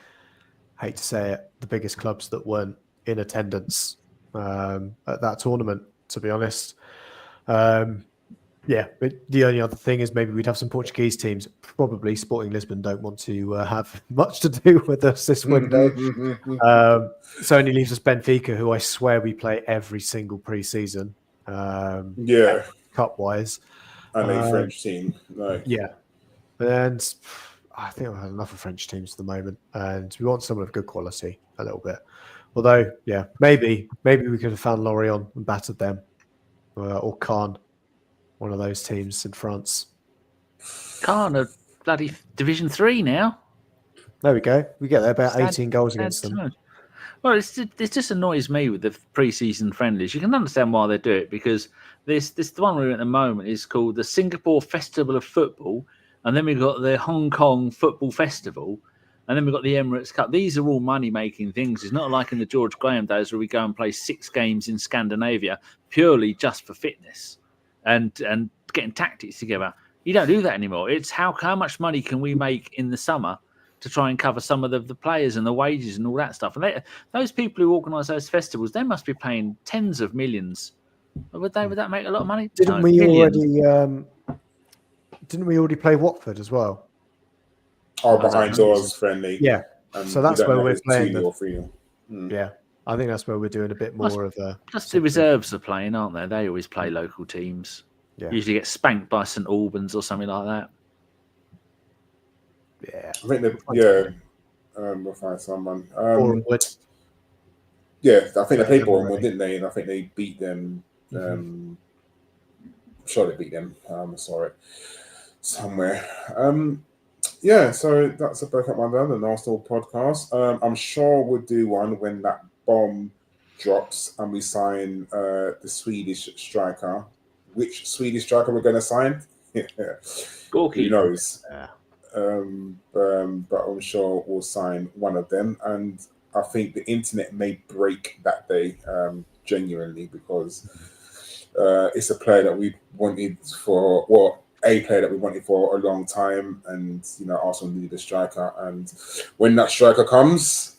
hate to say it, the biggest clubs that weren't in attendance at that tournament, to be honest. But the only other thing is maybe we'd have some Portuguese teams. Probably Sporting Lisbon don't want to have much to do with us this window. So only leaves us Benfica, who I swear we play every single pre-season. Cup-wise. And a French team. Right. Yeah. And I think I've had enough of French teams at the moment. And we want someone of good quality a little bit. Although, maybe we could have found Lorient and battered them. Or Caen. One of those teams in France. Caen are bloody Division 3 now. There we go. We get there about 18 goals against them. Well, it just annoys me with the pre-season friendlies. You can understand why they do it, because the one we're in at the moment is called the Singapore Festival of Football, and then we've got the Hong Kong Football Festival, and then we've got the Emirates Cup. These are all money-making things. It's not like in the George Graham days where we go and play 6 games in Scandinavia purely just for fitness and getting tactics together. You don't do that anymore. It's how much money can we make in the summer to try and cover some of the players and the wages and all that stuff. And those people who organise those festivals, they must be paying tens of millions. Would that make a lot of money? Didn't we already play Watford as well? Oh, behind doors friendly. Yeah. So that's where we're playing. 2-0 or 3-0. Yeah. I think that's where we're doing a bit more of a... Plus the reserves are playing, aren't they? They always play local teams. Yeah. Usually get spanked by St Albans or something like that. Yeah. I think we'll find someone. Yeah, I think they played Bournemouth, didn't they? And I think they beat them. Sure, they beat them. I saw it somewhere. So that's a Bergkamp Rundown, an Arsenal podcast. I'm sure we'll do one when that bomb drops and we sign the Swedish striker. Which Swedish striker we're going to sign? Who knows? Yeah. But I'm sure we'll sign one of them. And I think the internet may break that day, genuinely, because it's a player that we wanted a player that we wanted for a long time, and Arsenal needed a striker. And when that striker comes,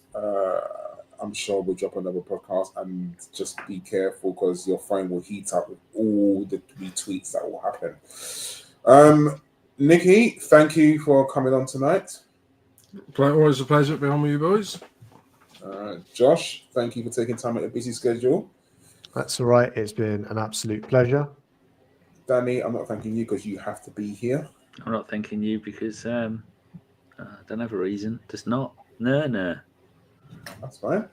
I'm sure we'll drop another podcast, and just be careful because your phone will heat up with all the retweets that will happen. Nikki, thank you for coming on tonight. Always a pleasure to be on with you boys. Josh, thank you for taking time out your busy schedule. That's all right. It's been an absolute pleasure. Danny, I'm not thanking you because you have to be here. I'm not thanking you because I don't have a reason. Just not. No. That's fine.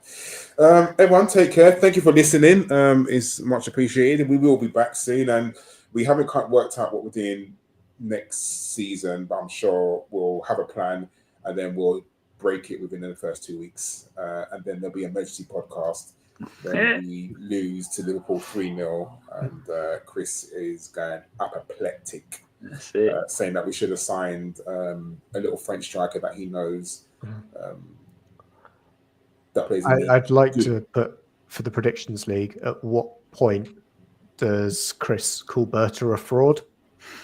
Everyone, take care. Thank you for listening. It's much appreciated. We will be back soon, and we haven't quite worked out what we're doing next season, but I'm sure we'll have a plan, and then we'll break it within the first 2 weeks, and then there'll be an emergency podcast when we lose to Liverpool 3-0, and Chris is going apoplectic, saying that we should have signed a little French striker that he knows. That plays I'd like to put for the predictions league. At what point does Chris call Berta a fraud?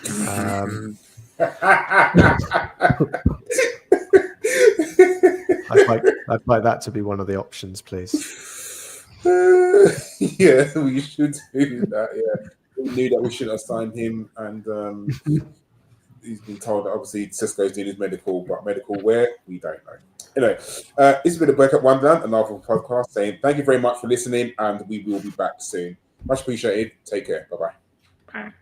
I'd like that to be one of the options, please. Yeah, we should do that. Yeah, we knew that we shouldn't have signed him, and he's been told that obviously Cisco's doing his medical, but medical where we don't know. Anyway, this has been a Bergkamp Wonderland, another podcast saying thank you very much for listening, and we will be back soon. Much appreciated. Take care. Bye-bye. Bye.